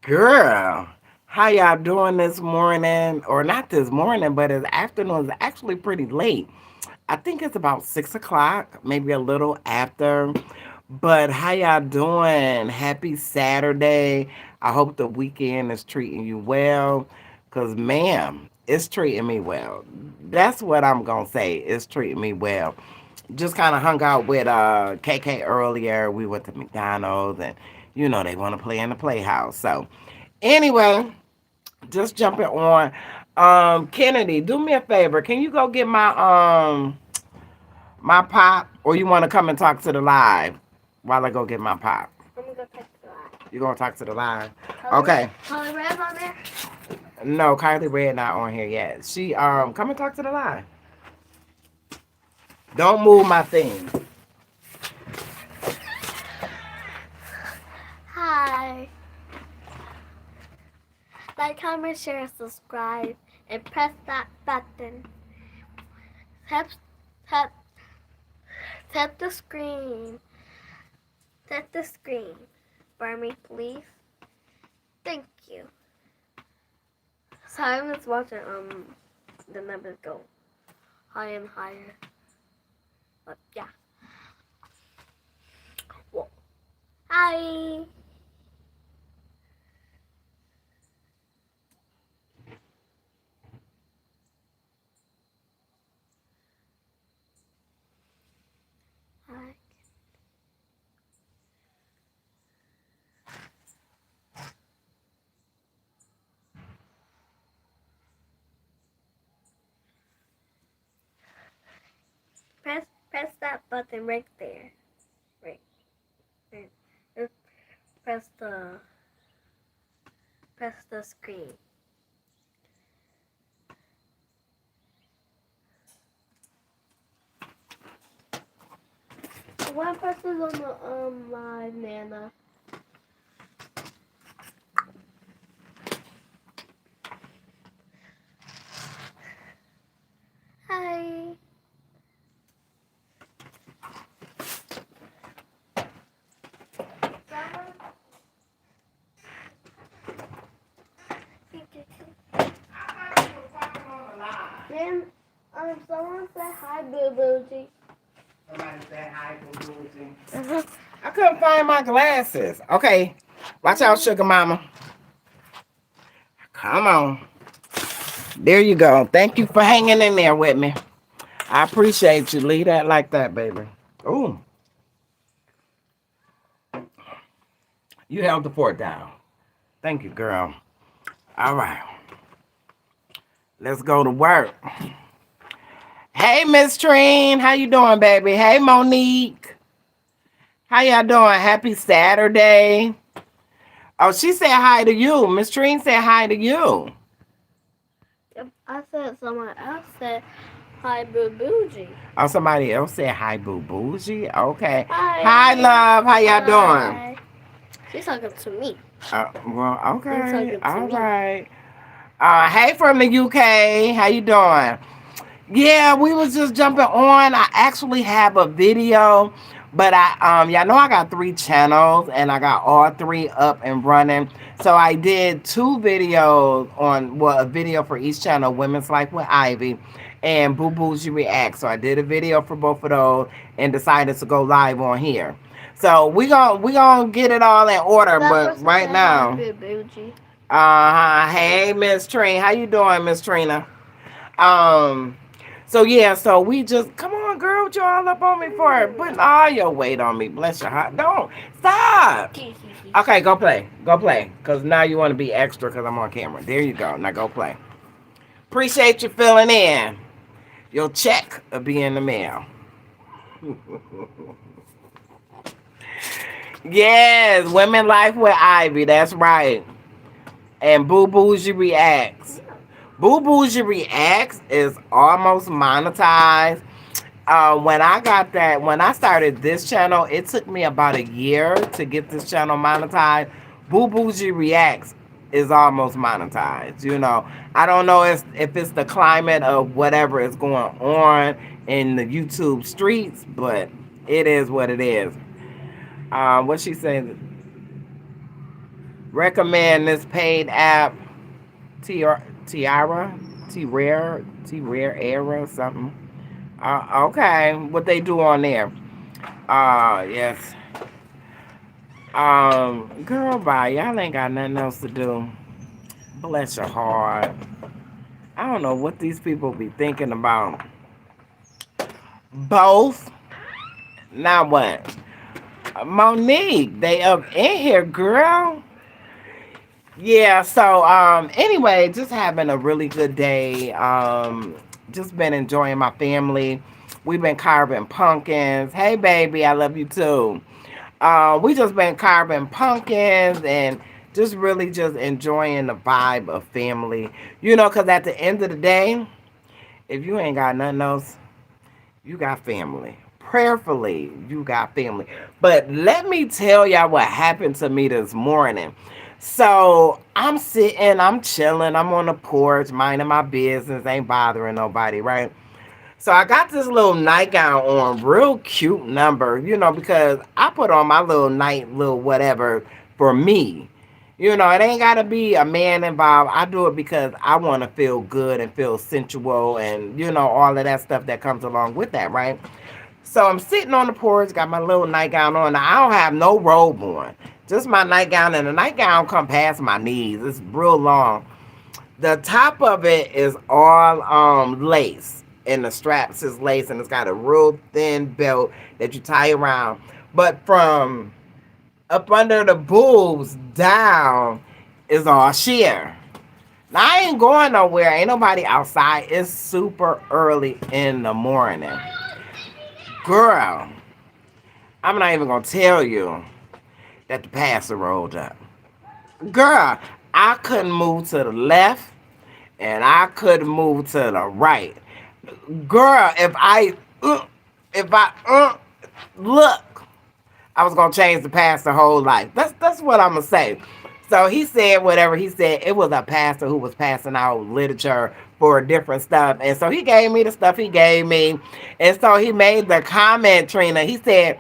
Girl, how y'all doing this morning? Or not this morning, but it's afternoon. It's actually pretty late. I think it's about 6 o'clock, maybe a little after. But how y'all doing? Happy Saturday. I hope the weekend is treating you well. Cause ma'am, it's treating me well. That's what I'm gonna say. It's treating me well. Just kind of hung out with KK earlier. We went to McDonald's and they want to play in the playhouse. So anyway, just jumping on. Kennedy, do me a favor. Can you go get my pop, or you want to come and talk to the live while I go get my pop? I'm gonna go talk to the live. You gonna talk to the live? Color, Okay. color red on there? No, Kylie Red not on here yet. She come and talk to the live. Don't move my thing. Hi. Like, comment, share, and subscribe, and press that button. Tap, tap, tap the screen. Tap the screen for me, please. Thank you. So I'm just watching the numbers go higher and higher. But yeah. Whoa. Hi. Hi. Press that button right there. Right. Right. Just press the screen. What person on the live, Nana? Hi. Then someone said hi, Boo Booty. Somebody said hi, Boo. I couldn't find my glasses. Okay, watch out, sugar mama. Come on. There you go. Thank you for hanging in there with me. I appreciate you. Leave that like that, baby. Ooh, you held the fort down. Thank you, girl. All right. Let's go to work. Hey, Miss Treen. How you doing, baby? Hey, Monique. How y'all doing? Happy Saturday. Oh, she said hi to you. Miss Treen said hi to you. I said someone else said hi, Boo Booty. Oh, somebody else said hi, Boo Bougie. Okay. Hi. Hi, love. How y'all doing? Hi. She's talking to me. Well, She's okay. talking to All me. right. Hey from the UK. How you doing? Yeah, we was just jumping on. I actually have a video, but y'all know I got 3 channels and I got all 3 up and running. So I did 2 videos on, well, a video for each channel, Women's Life with Ivy and Boo Boo's You React. So I did a video for both of those and decided to go live on here. So we gonna get it all in order, That but person right said hi, now, Boo Booty. hey Miss Trina, how you doing, Miss Trina? Um, so yeah, so we just come on, girl, what you all up on me for? Putting all your weight on me. Bless your heart. Don't stop. Okay, go play. Go play. Cause now you want to be extra because I'm on camera. There you go. Now go play. Appreciate you filling in. Your check will be in the mail. Yes, Women Life with Ivy. That's right. And Boo Bougie Reacts. Boo Bougie Reacts is almost monetized. When I started this channel, it took me about a year to get this channel monetized. Boo Bougie Reacts is almost monetized. I don't know if it's the climate of whatever is going on in the YouTube streets, but it is what it is. What she saying? recommend this paid app, Tiara, T-Rare Era, something. Okay, what they do on there? Yes. Girl, bye. Y'all ain't got nothing else to do. Bless your heart. I don't know what these people be thinking about. Both. Now what? Monique, they up in here, girl. Yeah, so anyway, just having a really good day. Just been enjoying my family. We've been carving pumpkins. Hey baby, I love you too. We just been carving pumpkins and just really just enjoying the vibe of family. You know, cause at the end of the day, if you ain't got nothing else, you got family. Prayerfully, you got family. But let me tell y'all what happened to me this morning. So I'm sitting, I'm chilling, I'm on the porch, minding my business, ain't bothering nobody, right? So I got this little nightgown on, real cute number, you know, because I put on my little little whatever for me. You know, it ain't gotta be a man involved. I do it because I want to feel good and feel sensual and, you know, all of that stuff that comes along with that, right? So I'm sitting on the porch, got my little nightgown on. Now, I don't have no robe on, just my nightgown, and the nightgown come past my knees. It's real long. The top of it is all lace, and the straps is lace, and it's got a real thin belt that you tie around. But from up under the boobs down is all sheer. Now I ain't going nowhere. Ain't nobody outside. It's super early in the morning. Girl, I'm not even gonna tell you that the pastor rolled up. Girl, I couldn't move to the left and I couldn't move to the right. Girl, if I look, I was gonna change the pastor whole life. That's what I'm gonna say. So he said whatever he said. It was a pastor who was passing out literature for different stuff, and so he gave me the stuff he gave me, and so he made the comment, Trina. He said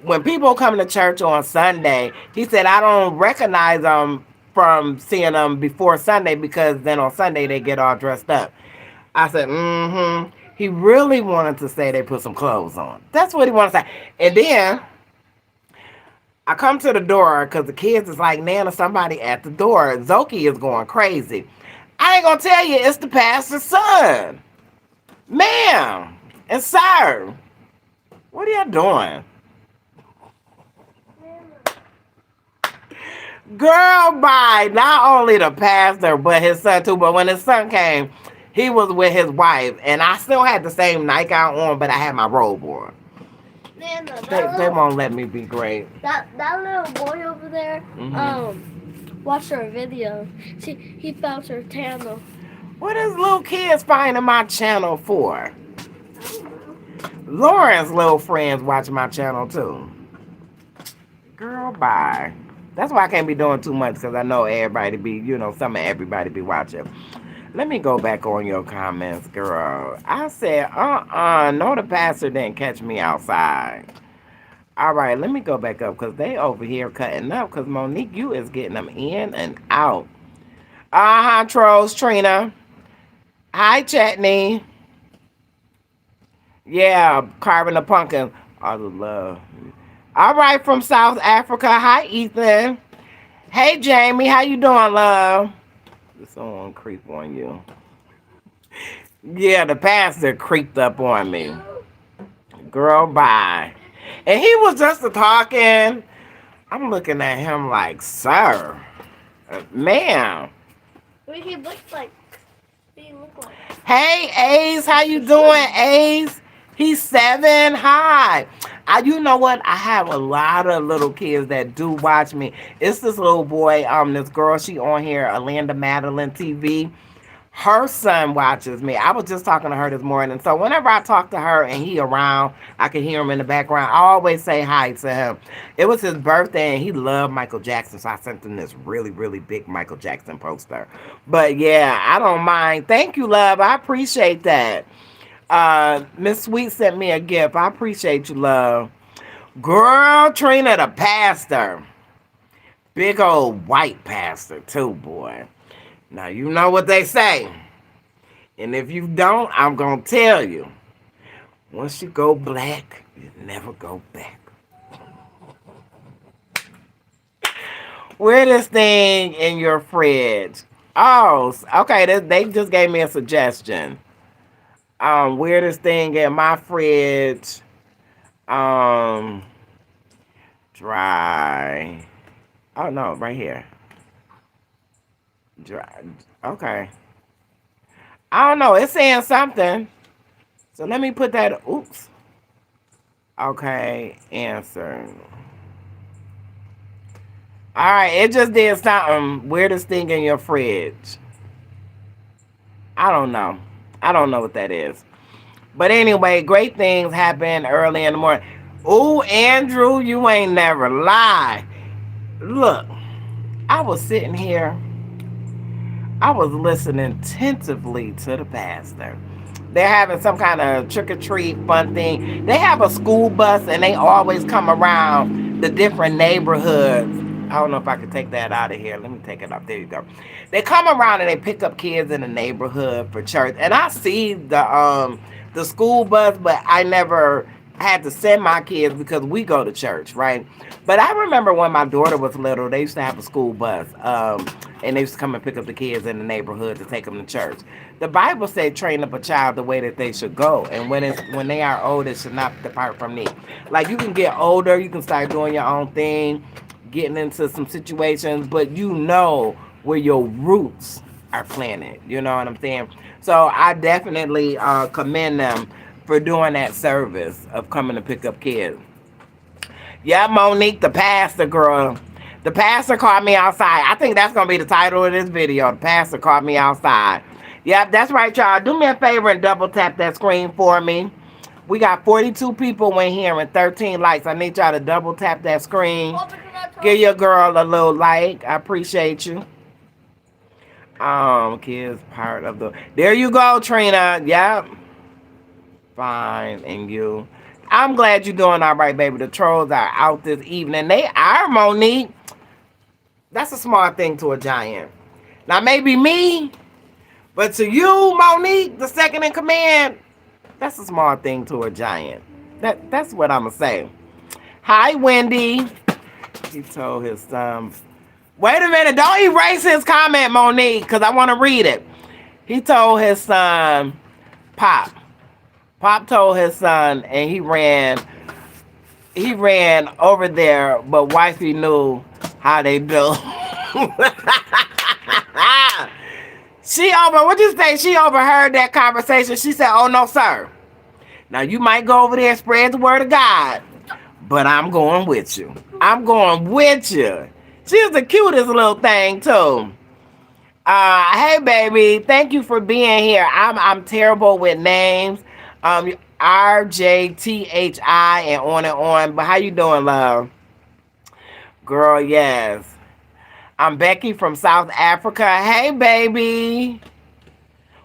when people come to church on Sunday, he said I don't recognize them from seeing them before Sunday because then on Sunday they get all dressed up. I said, mm-hmm. He really wanted to say they put some clothes on. That's what he wanted to say. And then I come to the door because the kids is like, Nana, somebody at the door. Zoki is going crazy. I ain't gonna tell you, it's the pastor's son. Ma'am and sir, what are y'all doing? Girl, bye. Not only the pastor, but his son too. But when his son came, he was with his wife, and I still had the same nightgown on, but I had my robe on. Nana, They won't let me be great. that little boy over there, watched her video. He found her channel. What is little kids finding my channel for? Lauren's little friends watch my channel too. Girl, bye. That's why I can't be doing too much because I know everybody be, you know, some of everybody be watching. Let me go back on your comments, girl. I said, no, the pastor didn't catch me outside. All right, let me go back up because they over here cutting up because Monique, you is getting them in and out. Trolls, Trina. Hi, Chetney. Yeah, carving the pumpkin. All the love. All right, from South Africa. Hi, Ethan. Hey, Jamie. How you doing, love? Someone creep on you. Yeah, the pastor creeped up on me. Girl, bye. And he was just a talking. I'm looking at him like, sir, ma'am. What he looks like? What he look like? Hey, Ace, how you doing, Ace? He's 7. Hi. You know what? I have a lot of little kids that do watch me. It's this little boy, this girl, she on here, Alanda Madeline TV. Her son watches me. I was just talking to her this morning. So whenever I talk to her and he around, I can hear him in the background. I always say hi to him. It was his birthday and he loved Michael Jackson. So I sent him this really, really big Michael Jackson poster. But yeah, I don't mind. Thank you, love. I appreciate that. Miss Sweet sent me a gift. I appreciate you, love. Girl, Trina the pastor Big old white pastor, too, boy. Now, you know what they say. And if you don't, I'm going to tell you. Once you go black, you never go back. Wear this thing in your fridge. Oh, okay. They just gave me a suggestion. Wear this thing in my fridge. Um, dry. Oh no, right here. Dry. Okay. I don't know. It's saying something. So let me put that. Oops. Okay. Answer. All right. It just did something. Wear this thing in your fridge. I don't know. I don't know what that is. But anyway, great things happen early in the morning. Ooh, Andrew, you ain't never lie. Look, I was sitting here, I was listening attentively to the pastor. They're having some kind of trick or treat fun thing. They have a school bus and they always come around the different neighborhoods. I don't know if I could take that out of here. Let me take it off. There you go. They come around and they pick up kids in the neighborhood for church. And I see the school bus, but I never had to send my kids because we go to church, right? But I remember when my daughter was little, they used to have a school bus, and they used to come and pick up the kids in the neighborhood to take them to church. The Bible said, "Train up a child the way that they should go, and when they are old, it should not depart from me." Like you can get older, you can start doing your own thing, getting into some situations, but you know where your roots are planted. You know what I'm saying? So I definitely commend them for doing that service of coming to pick up kids. Yeah, Monique, the pastor girl. The pastor caught me outside. I think that's gonna be the title of this video. The pastor caught me outside. Yep, that's right, y'all. Do me a favor and double tap that screen for me. We got 42 people in here and 13 likes. I need y'all to double tap that screen. Give your girl a little like. I appreciate you. Kids part of the. There you go, Trina. Yep. Fine, and you. I'm glad you're doing all right, baby. The trolls are out this evening. They are, Monique. That's a smart thing to a giant. Now, maybe me, but to you, Monique, the second in command, that's a smart thing to a giant. That's what I'm going to say. Hi, Wendy. He told his son. Wait a minute. Don't erase his comment, Monique, because I want to read it. He told his son, Pop. Pop told his son, and he ran over there, but wifey knew how they do. What you say? She overheard that conversation. She said, "Oh no, sir. Now you might go over there and spread the word of God, but I'm going with you. I'm going with you." She's the cutest little thing too. Hey baby, thank you for being here. I'm terrible with names. RJTHI and on. But how you doing, love? Girl, yes. I'm Becky from South Africa. Hey baby.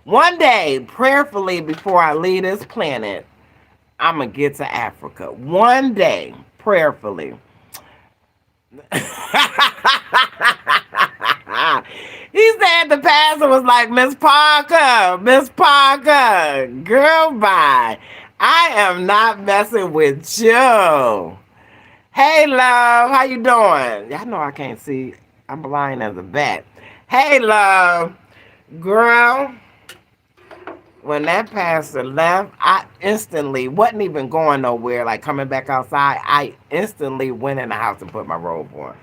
One day, prayerfully before I leave this planet, I'ma get to Africa. One day, prayerfully. He said the pastor was like, Miss Parker, girl, bye. I am not messing with you. Hey, love, how you doing? Y'all know I can't see. I'm blind as a bat. Hey, love, girl. When that pastor left, I instantly wasn't even going nowhere, like coming back outside. I instantly went in the house and put my robe on.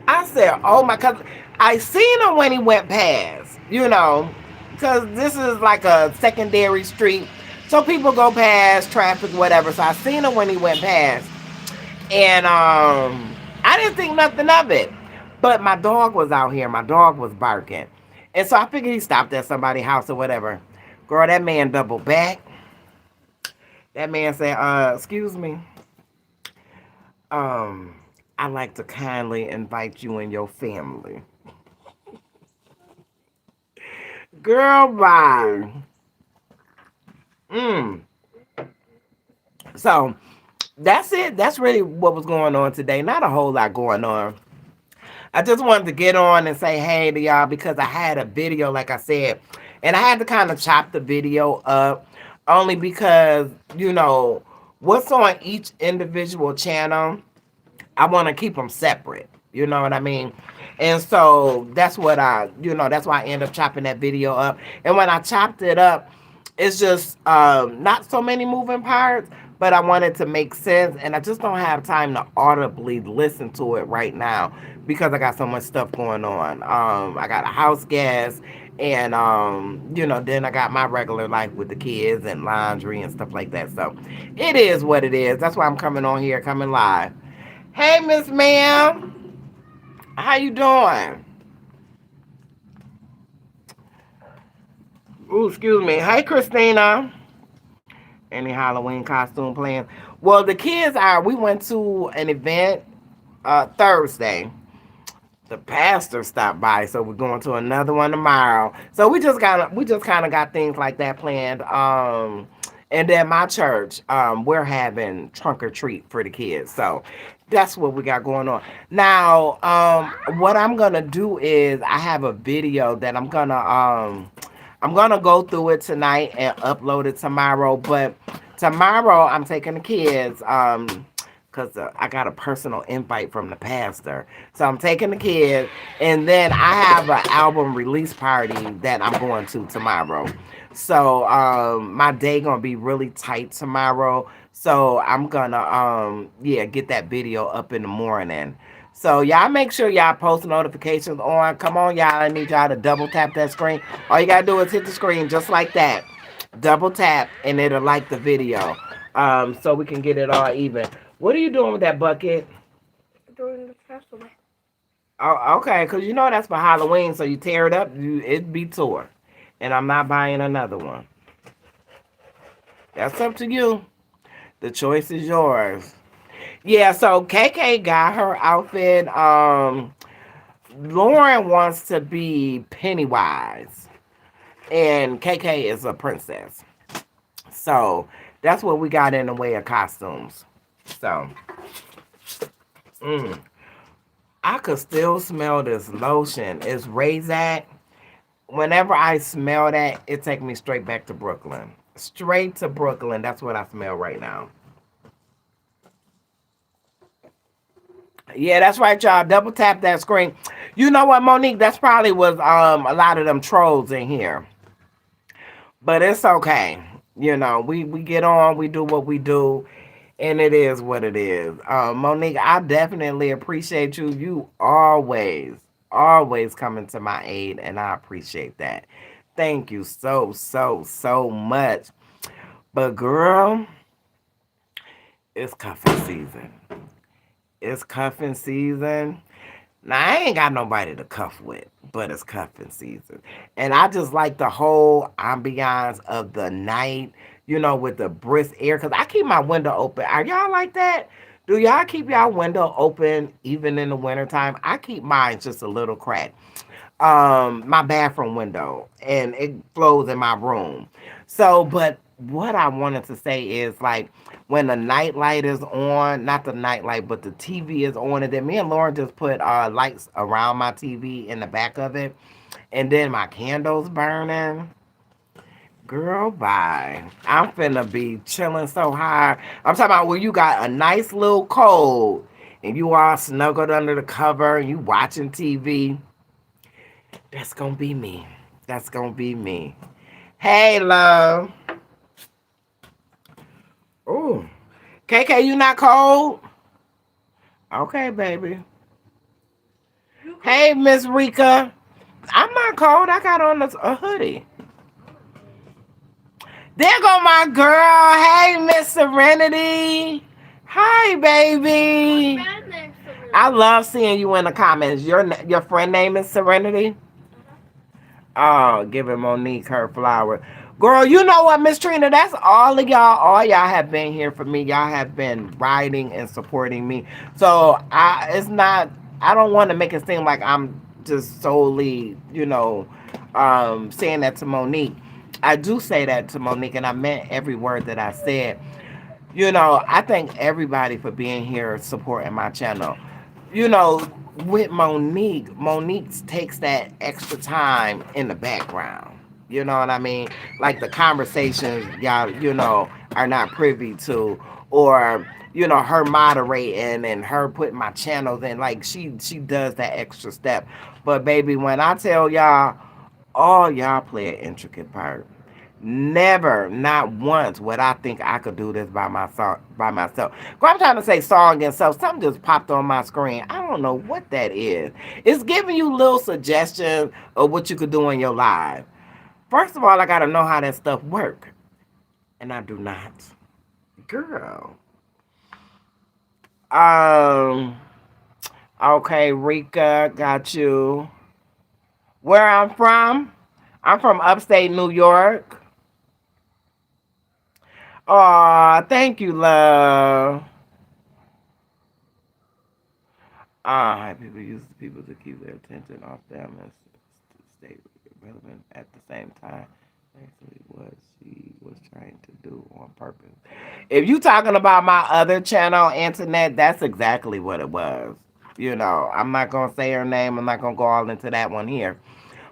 I said, "Oh my God!" I seen him when he went past, because this is like a secondary street, so people go past, traffic, whatever. So I seen him when he went past, and I didn't think nothing of it. But my dog was out here. My dog was barking, and so I figured he stopped at somebody's house or whatever. Girl, that man doubled back. That man said, "Excuse me. I'd like to kindly invite you and your family." Girl, bye. So that's it. That's really what was going on today. Not a whole lot going on. I just wanted to get on and say hey to y'all because I had a video, like I said, and I had to kind of chop the video up only because, what's on each individual channel, I want to keep them separate. You know what I mean? And so that's why I end up chopping that video up. And when I chopped it up, it's just not so many moving parts, but I wanted to make sense. And I just don't have time to audibly listen to it right now because I got so much stuff going on. I got a house gas. And then I got my regular life with the kids and laundry and stuff like that. So it is what it is. That's why I'm coming on here, coming live. Hey, Miss Ma'am, how you doing? Ooh, excuse me. Hey, Christina. Any Halloween costume plans? Well, the kids are. We went to an event Thursday. The pastor stopped by, so we're going to another one tomorrow. So we just kind of got things like that planned. And then my church, we're having trunk or treat for the kids. So that's what we got going on. Now, what I'm gonna do is I have a video that I'm gonna go through it tonight and upload it tomorrow. But tomorrow I'm taking the kids. Because I got a personal invite from the pastor. So I'm taking the kids, and then I have an album release party that I'm going to tomorrow. So my day gonna be really tight tomorrow. So I'm gonna get that video up in the morning. So y'all make sure y'all post notifications on. Come on, y'all. I need y'all to double tap that screen. All you gotta do is hit the screen just like that. Double tap and it'll like the video. So we can get it all even. What are you doing with that bucket? Doing the festival. Oh, okay, because you know that's for Halloween, so you tear it up, it be tore. And I'm not buying another one. That's up to you. The choice is yours. Yeah, so KK got her outfit. Lauren wants to be Pennywise, and KK is a princess. So that's what we got in the way of costumes. So, mm, I could still smell this lotion. It's Razak. Whenever I smell that, it takes me straight back to Brooklyn. Straight to Brooklyn. That's what I smell right now. Yeah, that's right, y'all. Double tap that screen. You know what, Monique? That's probably was a lot of them trolls in here. But it's okay. We get on, we do what we do, and it is what it is. Monique, I definitely appreciate you. You always coming to my aid, and I appreciate that. Thank you so, so, so much. But girl, it's cuffing season. It's cuffing season. Now I ain't got nobody to cuff with, but it's cuffing season. And I just like the whole ambiance of the night, with the brisk air. Cause I keep my window open. Are y'all like that? Do y'all keep y'all window open even in the wintertime? I keep mine just a little cracked. My bathroom window and it flows in my room. So, but what I wanted to say is like when the night light is on, not the night light, but the TV is on, and then me and Lauren just put lights around my TV in the back of it, and then my candles burning. Girl, bye. I'm finna be chilling so high. I'm talking about when you got a nice little cold and you all snuggled under the cover and you watching TV. That's gonna be me. That's gonna be me. Hey, love. Ooh. KK, you not cold? Okay, baby. Hey, Miss Rika. I'm not cold. I got on a hoodie. There go my girl. Hey, Miss Serenity. Hi, baby. I love seeing you in the comments. Your friend name is Serenity? Oh, giving Monique her flower. Girl, you know what, Miss Trina? That's all of y'all. All y'all have been here for me. Y'all have been riding and supporting me. So it's not. I don't want to make it seem like I'm just solely, saying that to Monique. I do say that to Monique, and I meant every word that I said. I thank everybody for being here supporting my channel. You know, with Monique takes that extra time in the background. You know what I mean? Like the conversations y'all, are not privy to, or her moderating and her putting my channels in. Like she does that extra step. But baby, when I tell y'all, all y'all play an intricate part. Never, not once would I think I could do this by myself. Girl, I'm trying to say song and self. Something just popped on my screen. I don't know what that is. It's giving you little suggestions of what you could do in your life. First of all, I gotta know how that stuff work, and I do not. Girl. Um. Okay, Rika, got you. Where I'm from? I'm from upstate New York. Aw, thank you, love. People use people to keep their attention off them and stay relevant at the same time. Actually, what she was trying to do on purpose. If you talking about my other channel, Internet, that's exactly what it was. I'm not gonna say her name. I'm not gonna go all into that one here.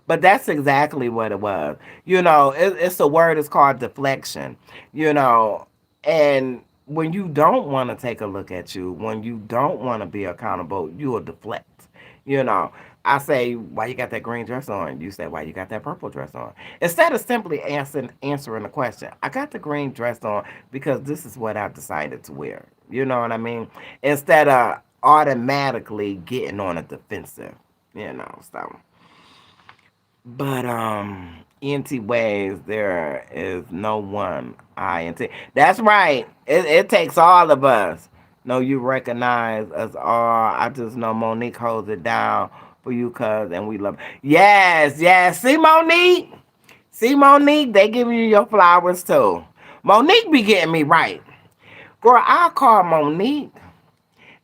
But that's exactly what it was. It's a word. It's called deflection. You know, and when you don't want to take a look at you, when you don't want to be accountable, you will deflect. You know, I say, why you got that green dress on? You say, why you got that purple dress on? Instead of simply answering the question, I got the green dress on because this is what I decided to wear. You know what I mean? Instead of automatically getting on a defensive. So. But ENT ways, there is no one INT. That's right. It takes all of us. No, you recognize us all. I just know Monique holds it down for you, cuz, and we love it. Yes, yes. See, Monique? See, Monique? They giving you your flowers, too. Monique be getting me right. Girl, I'll call Monique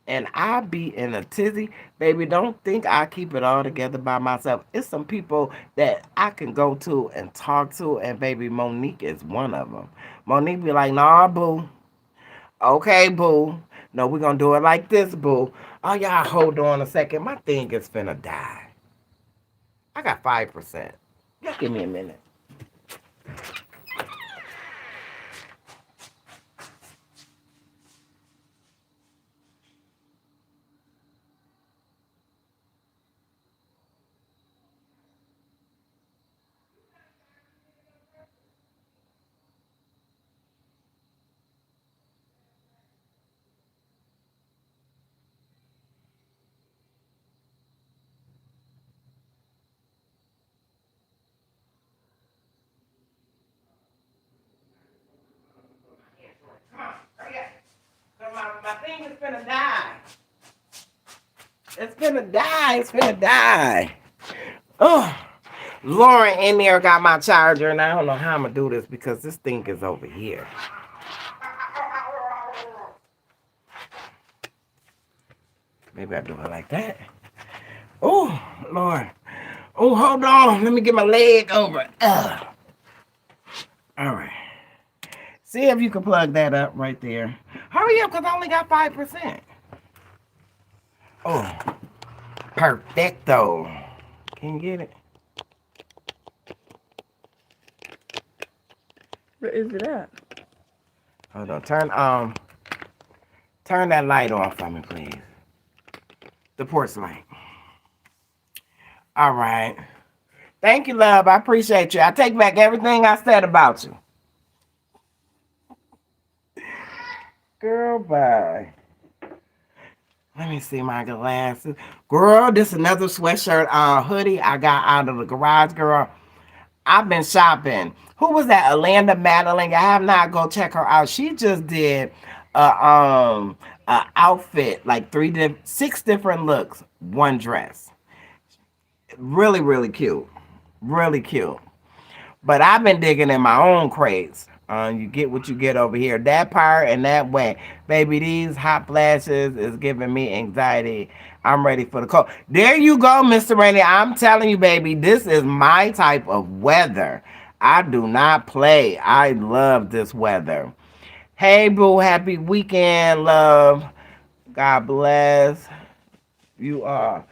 and I be in a tizzy. Baby, don't think I keep it all together by myself. It's some people that I can go to and talk to, and baby, Monique is one of them. Monique be like, nah, boo. Okay, boo. No, we're going to do it like this, boo. Oh, y'all, hold on a second. My thing is finna die. I got 5%. Just give me a minute. Come on, hurry up. 'Cause my thing is finna die. It's finna die. It's finna die. Oh, Lauren in there got my charger, and I don't know how I'm gonna do this because this thing is over here. Maybe I do it like that. Oh, Lord. Oh, hold on. Let me get my leg over. Ugh. All right. See if you can plug that up right there. Hurry up, because I only got 5%. Oh, perfecto. Can you get it? Where is it at? Hold on. Turn that light on for me, please. The porch light. All right. Thank you, love. I appreciate you. I take back everything I said about you. Girl, bye. Let me see my glasses. Girl, this is another sweatshirt hoodie I got out of the garage, girl. I've been shopping. Who was that? Alanda Madeline. I have not go check her out. She just did a outfit, like six different looks, one dress. Really, really cute. Really cute. But I've been digging in my own crates. You get what you get over here. That part and that way. Baby, these hot flashes is giving me anxiety. I'm ready for the cold. There you go, Mr. Rainey. I'm telling you, baby, this is my type of weather. I do not play. I love this weather. Hey, boo, happy weekend, love. God bless. You are.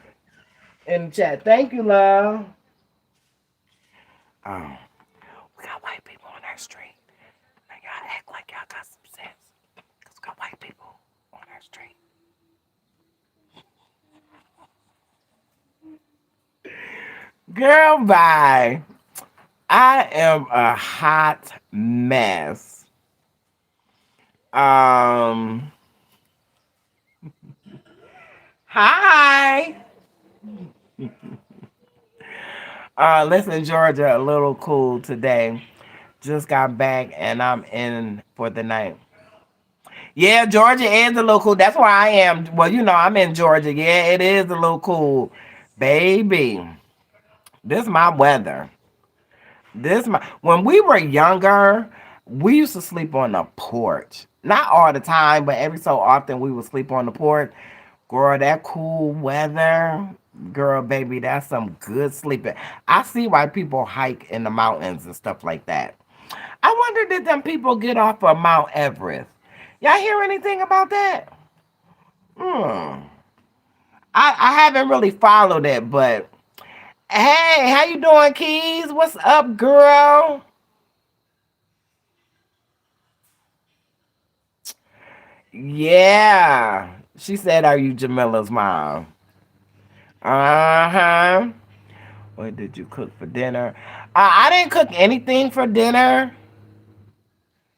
in the chat. Thank you, love. Oh, we got white people on our street. Now y'all act like y'all got some sense. Cause we got white people on our street. Girl, bye. I am a hot mess. Um, hi. Listen, Georgia, a little cool today. Just got back and I'm in for the night. Yeah, Georgia is a little cool. That's where I am. Well, I'm in Georgia. Yeah, it is a little cool. Baby, this my weather. This my when we were younger, we used to sleep on the porch. Not all the time, but every so often we would sleep on the porch. Girl, that cool weather, girl, baby, that's some good sleeping. I see why people hike in the mountains and stuff like that. I wonder did them people get off of Mount Everest? Y'all hear anything about that? Hmm. I haven't really followed it, but hey, how you doing, Keys? What's up, girl? Yeah. She said, are you Jamila's mom? Uh-huh. What did you cook for dinner? I didn't cook anything for dinner.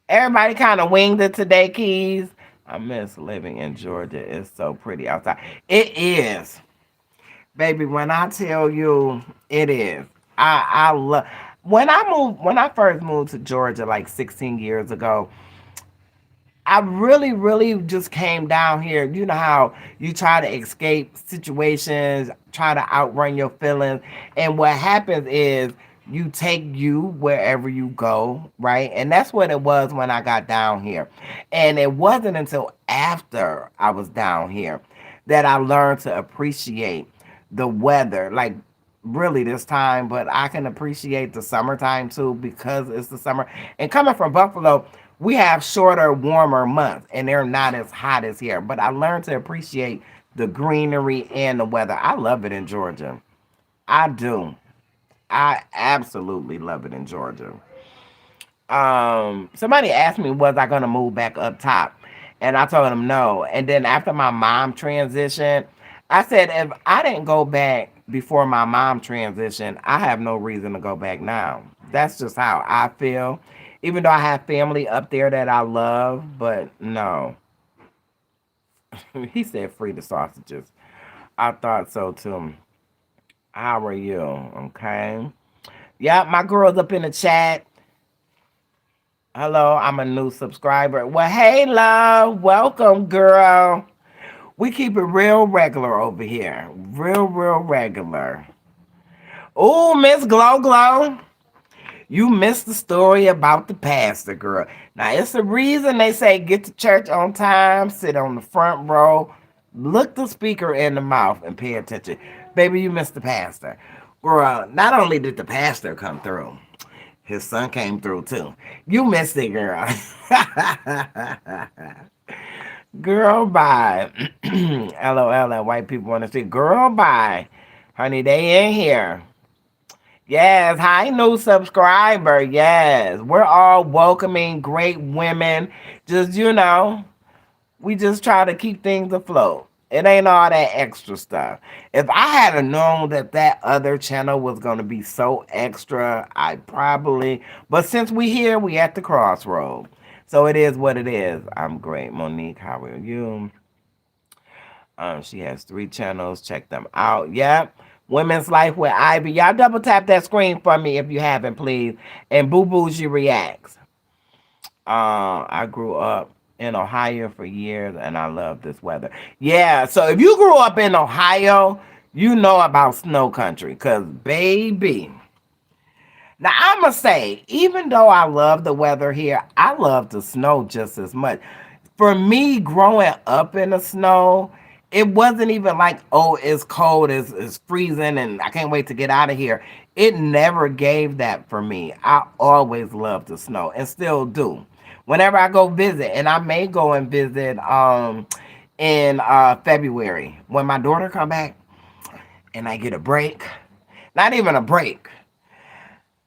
Everybody kind of winged it today, Keys. I miss living in Georgia. It's so pretty outside. It is. Baby, when I tell you it is. I love when I first moved to Georgia like 16 years ago, I really, really just came down here. You know how you try to escape situations, try to outrun your feelings. And what happens is you take you wherever you go, right? And that's what it was when I got down here. And it wasn't until after I was down here that I learned to appreciate the weather. Like, really this time, but I can appreciate the summertime too because it's the summer. And coming from Buffalo, we have shorter, warmer months and they're not as hot as here. But I learned to appreciate the greenery and the weather. I love it in Georgia. I do. I absolutely love it in Georgia. Somebody asked me was I gonna move back up top, and I told them no. And then after my mom transitioned, I said if I didn't go back before my mom transitioned, I have no reason to go back now. That's just how I feel. Even though I have family up there that I love, but no. He said free the sausages. I thought so too. How are you? Okay. Yeah, my girl's up in the chat. Hello, I'm a new subscriber. Well, hey, love. Welcome, girl. We keep it real regular over here. Real, real regular. Oh, Miss Glow Glow. You missed the story about the pastor, girl. Now, it's the reason they say get to church on time, sit on the front row, look the speaker in the mouth, and pay attention. Baby, you missed the pastor. Girl, not only did the pastor come through, his son came through too. You missed it, girl. Girl, bye. LOL and white people want to see. Girl, bye. Honey, they in here. Yes, hi, new subscriber. Yes, we're all welcoming great women. Just, we just try to keep things afloat. It ain't all that extra stuff. If I had known that that other channel was going to be so extra, I probably. But since we here, we at the crossroad. So it is what it is. I'm great, Monique. How are you? She has 3 channels. Check them out. Yep. Women's Life with Ivy. Y'all double tap that screen for me if you haven't, please. And Boo Bougie Reacts. I grew up in Ohio for years and I love this weather. Yeah, so if you grew up in Ohio, you know about snow country. Cause baby. Now I'ma say, even though I love the weather here, I love the snow just as much. For me, growing up in the snow, it wasn't even like, oh, it's cold, it's freezing, and I can't wait to get out of here. It never gave that for me. I always loved the snow and still do. Whenever I go visit, and I may go and visit in February when my daughter come back. and I get a break. Not even a break.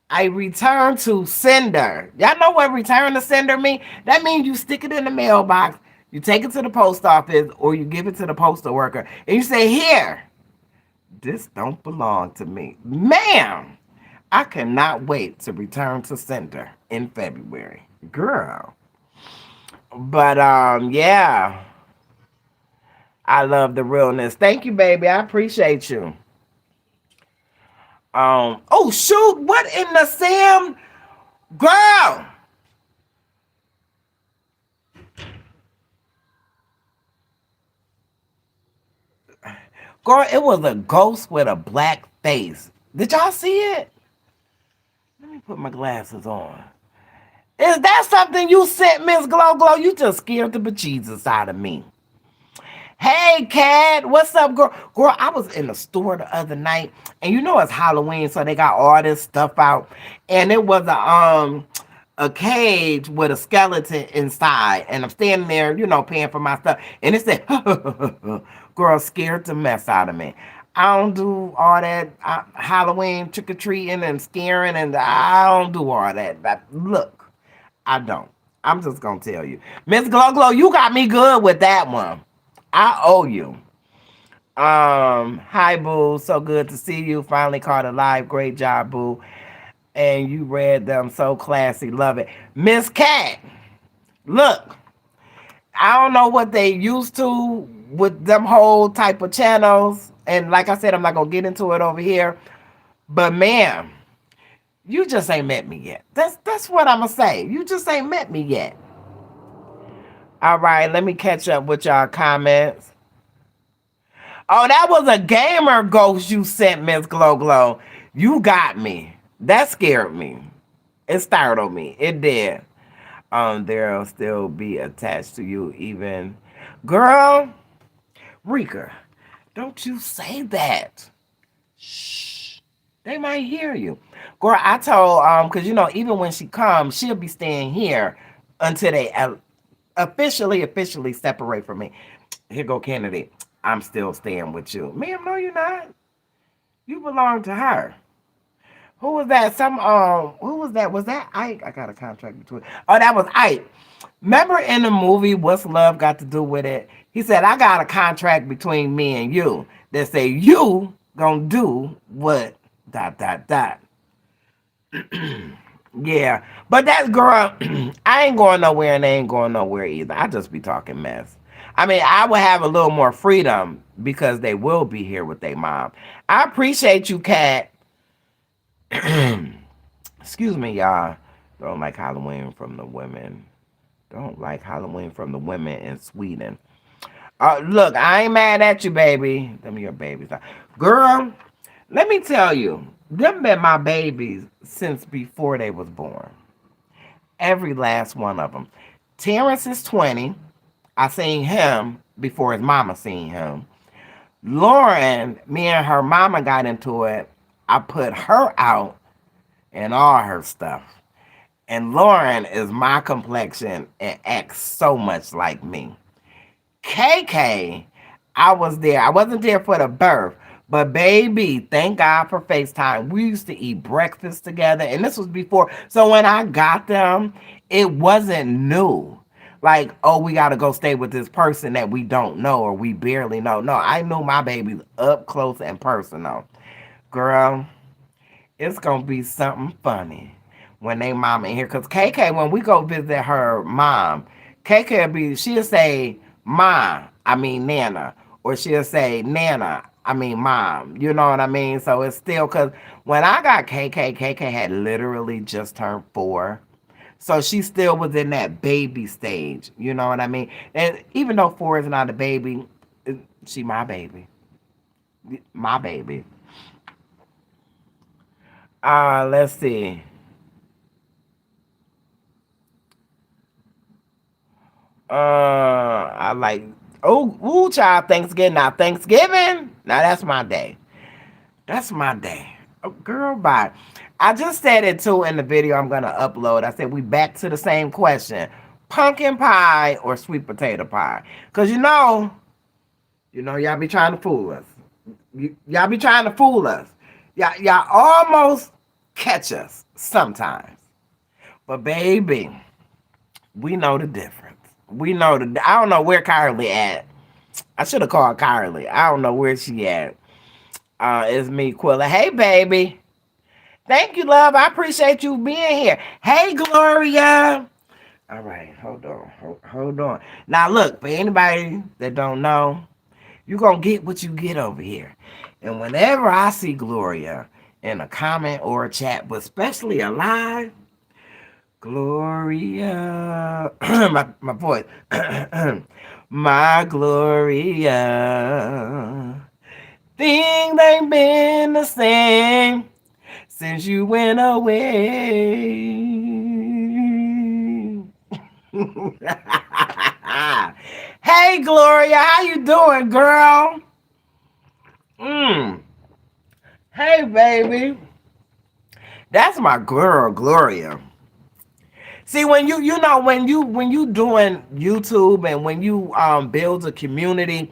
I return to sender. Y'all know what return to sender mean? That means you stick it in the mailbox, you take it to the post office, or you give it to the postal worker, and you say, "Here, this don't belong to me." Ma'am, I cannot wait to return to sender in February. Girl. But yeah, I love the realness. Thank you, baby. I appreciate you. Oh shoot, what in the Sam? Girl, girl, it was a ghost with a black face. Did y'all see it? Let me put my glasses on. Is that something you sent, Miss Glow Glow? You just scared the bejesus out of me. Hey, Cat, what's up, girl? Girl, I was in the store the other night, and you know it's Halloween, so they got all this stuff out, and it was a cage with a skeleton inside, and I'm standing there, paying for my stuff, and it said, "Girl, scared the mess out of me." I don't do all that Halloween trick or treating and scaring, and I don't do all that. Look, I don't. I'm just gonna tell you, Miss Glow Glow, you got me good with that one. I owe you. Hi Boo, so good to see you. Finally caught a live. Great job, Boo. And you read them so classy. Love it. Miss Cat, look, I don't know what they used to with them whole type of channels. And like I said, I'm not gonna get into it over here. But ma'am, you just ain't met me yet. That's what I'm gonna say. You just ain't met me yet. All right, let me catch up with y'all comments. Oh, that was a gamer ghost you sent, Miss Glow Glow. You got me. That scared me. It startled me. It did. They'll still be attached to you even. Girl, Rika, don't you say that. Shh. They might hear you. Girl, I told, because even when she comes, she'll be staying here until they officially separate from me. Here go Kennedy. I'm still staying with you. Ma'am, no, you're not. You belong to her. Who was that? Who was that? Was that Ike? I got a contract between. Oh, that was Ike. Remember in the movie, What's Love Got to Do with It? He said, I got a contract between me and you that say you gonna do what dot dot dot. Yeah. But that girl, I ain't going nowhere and they ain't going nowhere either. I just be talking mess. I mean, I would have a little more freedom because they will be here with their mom. I appreciate you, Kat. Excuse me, y'all. Don't like Halloween from the women. Don't like Halloween from the women in Sweden. Look, I ain't mad at you, baby. Them your babies. Girl, let me tell you, them been my babies since before they was born. Every last one of them. Terrence is 20. I seen him before his mama seen him. Lauren, me and her mama got into it. I put her out and all her stuff. And Lauren is my complexion and acts so much like me. KK, I was there. I wasn't there for the birth, but baby, thank God for FaceTime. We used to eat breakfast together, and this was before. So when I got them, it wasn't new. Like, oh, we got to go stay with this person that we don't know or we barely know. No, I knew my babies up close and personal. Girl, it's gonna be something funny when they mom in here. Cause KK, when we go visit her mom, KK she'll say Ma, I mean Nana, or she'll say Nana, I mean Mom. You know what I mean? So it's still cause when I got KK, KK had literally just turned 4. So she still was in that baby stage. You know what I mean? And even though 4 is not a baby, she my baby. My baby. Let's see. I like ooh, child, Thanksgiving. Now Thanksgiving, now that's my day. That's my day. Oh, girl, bye. I just said it too in the video I'm gonna upload. I said we back to the same question: pumpkin pie or sweet potato pie? Cause y'all be trying to fool us. Y'all be trying to fool us. Y'all almost catch us sometimes. But baby, we know the difference. We know the. I don't know where Carly at. I should have called Carly. I don't know where she at. It's me, Quilla. Hey, baby. Thank you, love. I appreciate you being here. Hey, Gloria. All right, hold on, hold on. Now, look, for anybody that don't know, you gonna get what you get over here. And whenever I see Gloria in a comment or a chat, but especially a live, Gloria, my voice, my Gloria, things ain't been the same since you went away. Hey, Gloria, how you doing, girl? Mm. Hey, baby. That's my girl, Gloria. See, when you doing YouTube and when you build a community,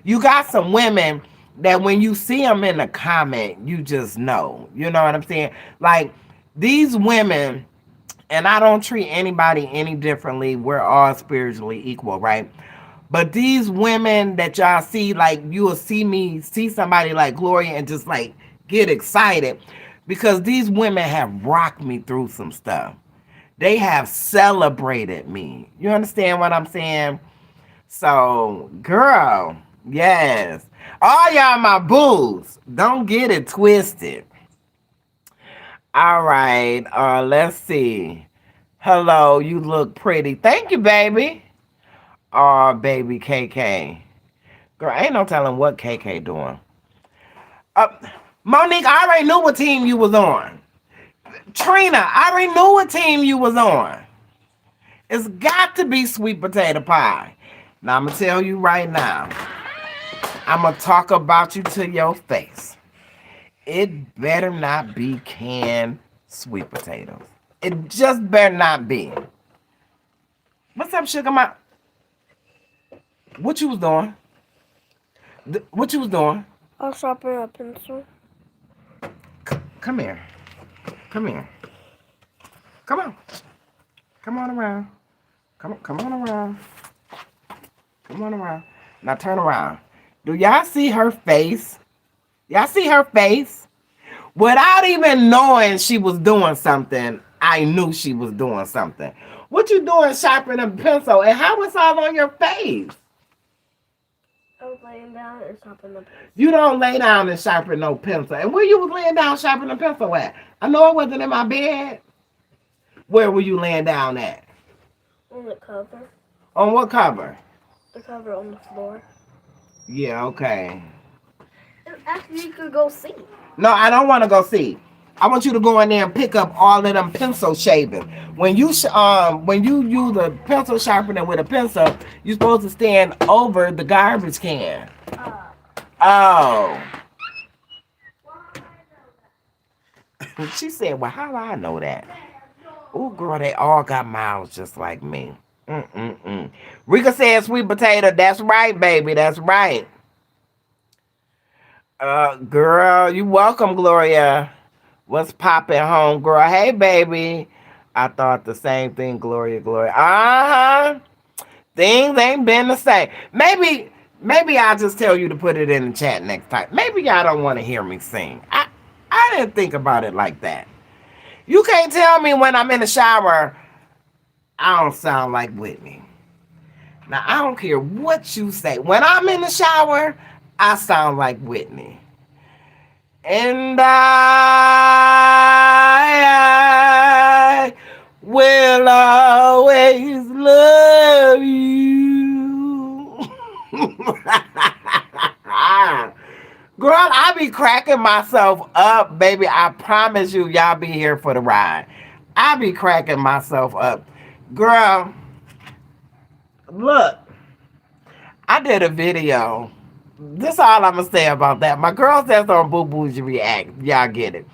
you got some women that when you see them in the comment, you just know. You know what I'm saying? Like these women, and I don't treat anybody any differently. We're all spiritually equal, right? But these women that y'all see, like you will see somebody like Gloria and just like get excited because these women have rocked me through some stuff. They have celebrated me. You understand what I'm saying? So, girl, yes. All y'all my booze. Don't get it twisted. All right, let's see. Hello, you look pretty. Thank you, baby. Oh, baby KK. Girl, ain't no telling what KK doing. Uh, Monique, I already knew what team you was on. Trina, I already knew what team you was on. It's got to be sweet potato pie. Now, I'm going to tell you right now. I'm going to talk about you to your face. It better not be canned sweet potatoes. It just better not be. What's up, Sugar Ma? What you was doing? What you was doing? I was sharpening a pencil. Come here. Come here. Come on. Come on around. Come on around. Come on around. Now turn around. Do y'all see her face? Y'all see her face? Without even knowing she was doing something, I knew she was doing something. What you doing sharpening a pencil? And how it's all on your face? I was laying down and sharpening a pencil. You don't lay down and sharpen no pencil. And where you was laying down sharpening a pencil at? I know it wasn't in my bed. Where were you laying down at? On the cover. On what cover? The cover on the floor. Yeah, okay. Actually, you could go see. No, I don't want to go see. I want you to go in there and pick up all of them pencil shavings. When you use a pencil sharpener with a pencil, you're supposed to stand over the garbage can. Oh. She said, well, how do I know that? Oh, girl, they all got mouths just like me. Mm-mm-mm. Rika said sweet potato. That's right, baby. That's right. Girl, you welcome, Gloria. What's popping home, girl? Hey, baby. I thought the same thing, Gloria. Uh-huh. Things ain't been the same. Maybe I'll just tell you to put it in the chat next time. Maybe y'all don't want to hear me sing. I didn't think about it like that. You can't tell me when I'm in the shower, I don't sound like Whitney. Now, I don't care what you say. When I'm in the shower, I sound like Whitney. And I will always love you. Girl, I be cracking myself up, baby. I promise you, y'all be here for the ride. I be cracking myself up. Girl, look, I did a video. This all I'm gonna say about that. My girls that's on Boo Bougie React. Y'all get it.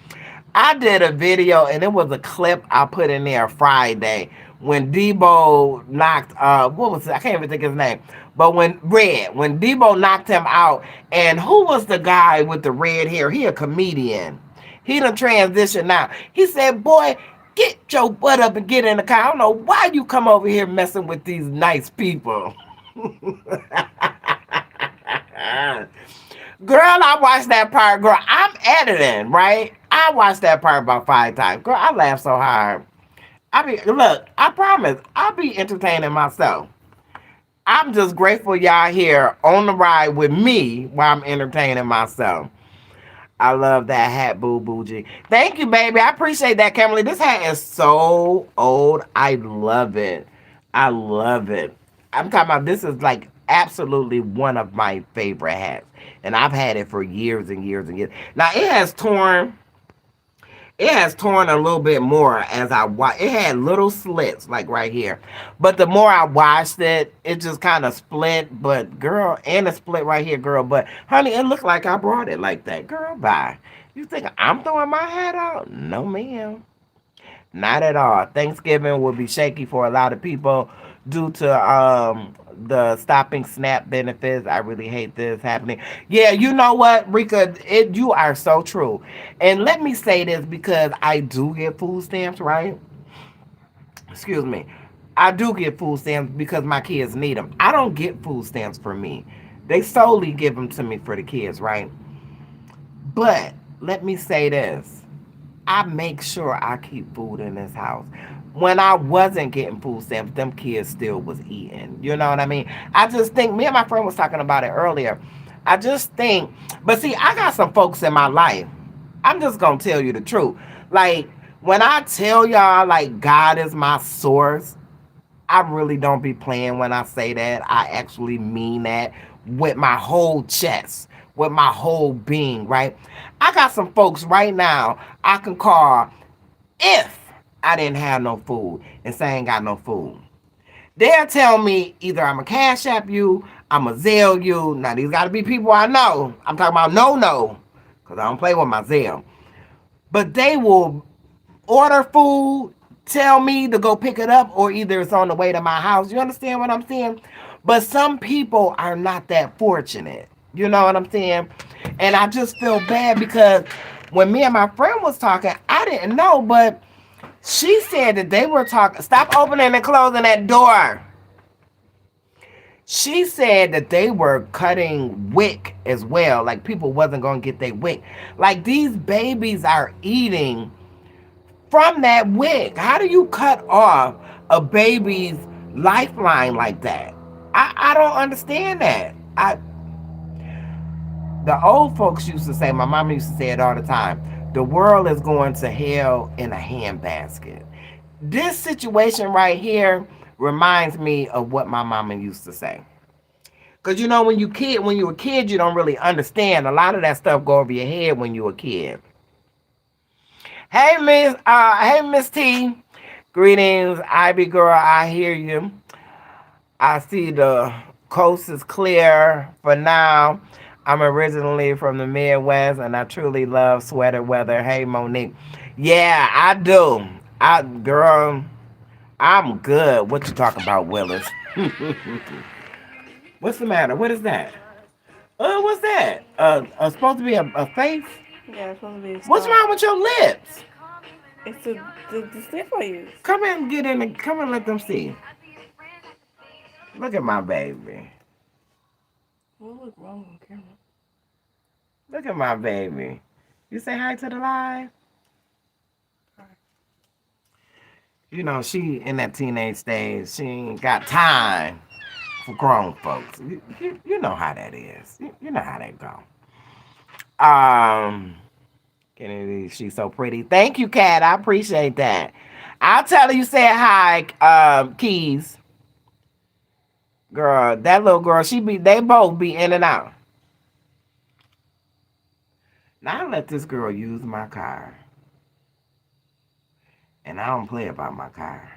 I did a video and it was a clip I put in there Friday when Debo knocked what was it? I can't even think of his name. But when Debo knocked him out, and who was the guy with the red hair? He a comedian. He done transition now. He said, "Boy, get your butt up and get in the car. I don't know why you come over here messing with these nice people." Girl, I watched that part. Girl, I'm editing, right? I watched that part about 5 times. Girl, I laughed so hard. Look, I promise, I'll be entertaining myself. I'm just grateful y'all here on the ride with me while I'm entertaining myself. I love that hat, Boo Bougie. Thank you, baby. I appreciate that, Kimberly. This hat is so old. I love it. I love it. I'm talking about this is like absolutely one of my favorite hats. And I've had it for years and years and years. Now it has torn a little bit more as I watch. It had little slits like right here, but the more I watched it, it just kind of split. But girl, and it split right here, girl. But honey, it looked like I brought it like that, girl. Bye. You think I'm throwing my hat out? No, ma'am. Not at all. Thanksgiving will be shaky for a lot of people due to the stopping SNAP benefits. I really hate this happening. Yeah, you know what, Rika? You are so true. And let me say this because I do get food stamps, right? Excuse me. I do get food stamps because my kids need them. I don't get food stamps for me. They solely give them to me for the kids, right? But let me say this. I make sure I keep food in this house. When I wasn't getting food stamps, them kids still was eating. You know what I mean? I just think me and my friend was talking about it earlier. I just think, but see, I got some folks in my life. I'm just gonna tell you the truth. Like when I tell y'all, like God is my source, I really don't be playing when I say that. I actually mean that with my whole chest, with my whole being, right? I got some folks right now I can call if I didn't have no food and say I ain't got no food. They'll tell me either I'm a cash app you, I'm a Zelle you. Now these gotta be people I know. I'm talking about no, because I don't play with my Zelle. But they will order food, tell me to go pick it up, or either it's on the way to my house. You understand what I'm saying? But some people are not that fortunate. You know what I'm saying? And I just feel bad because when me and my friend was talking, I didn't know, but she said that they were talking. Stop opening and closing that door. She said that they were cutting wick as well. Like people wasn't gonna get their wick. Like these babies are eating from that wig. How do you cut off a baby's lifeline like that? I don't understand that. The old folks used to say, my mama used to say it all the time, the world is going to hell in a handbasket. This situation right here reminds me of what my mama used to say. Cause you know when you a kid, you don't really understand. A lot of that stuff go over your head when you a kid. Hey Miss T. Greetings, Ivy girl. I hear you. I see the coast is clear for now. I'm originally from the Midwest and I truly love sweater weather. Hey Monique. Yeah, I do. Girl, I'm good. What you talking about, Willis? What's the matter? What is that? What's that? Supposed to be a face? Yeah, it's supposed to be a What's star. wrong with your lips? It's the stiff I use. Come and get in and come and let them see. Look at my baby. What look wrong on camera? Look at my baby. You say hi to the live? You know, she in that teenage stage. She ain't got time for grown folks. You know how that is. You know how that go. Um, Kennedy, she's so pretty. Thank you, Kat. I appreciate that. I'll tell her you said hi, Keys. Girl, that little girl, they both be in and out. Now I let this girl use my car. And I don't play about my car.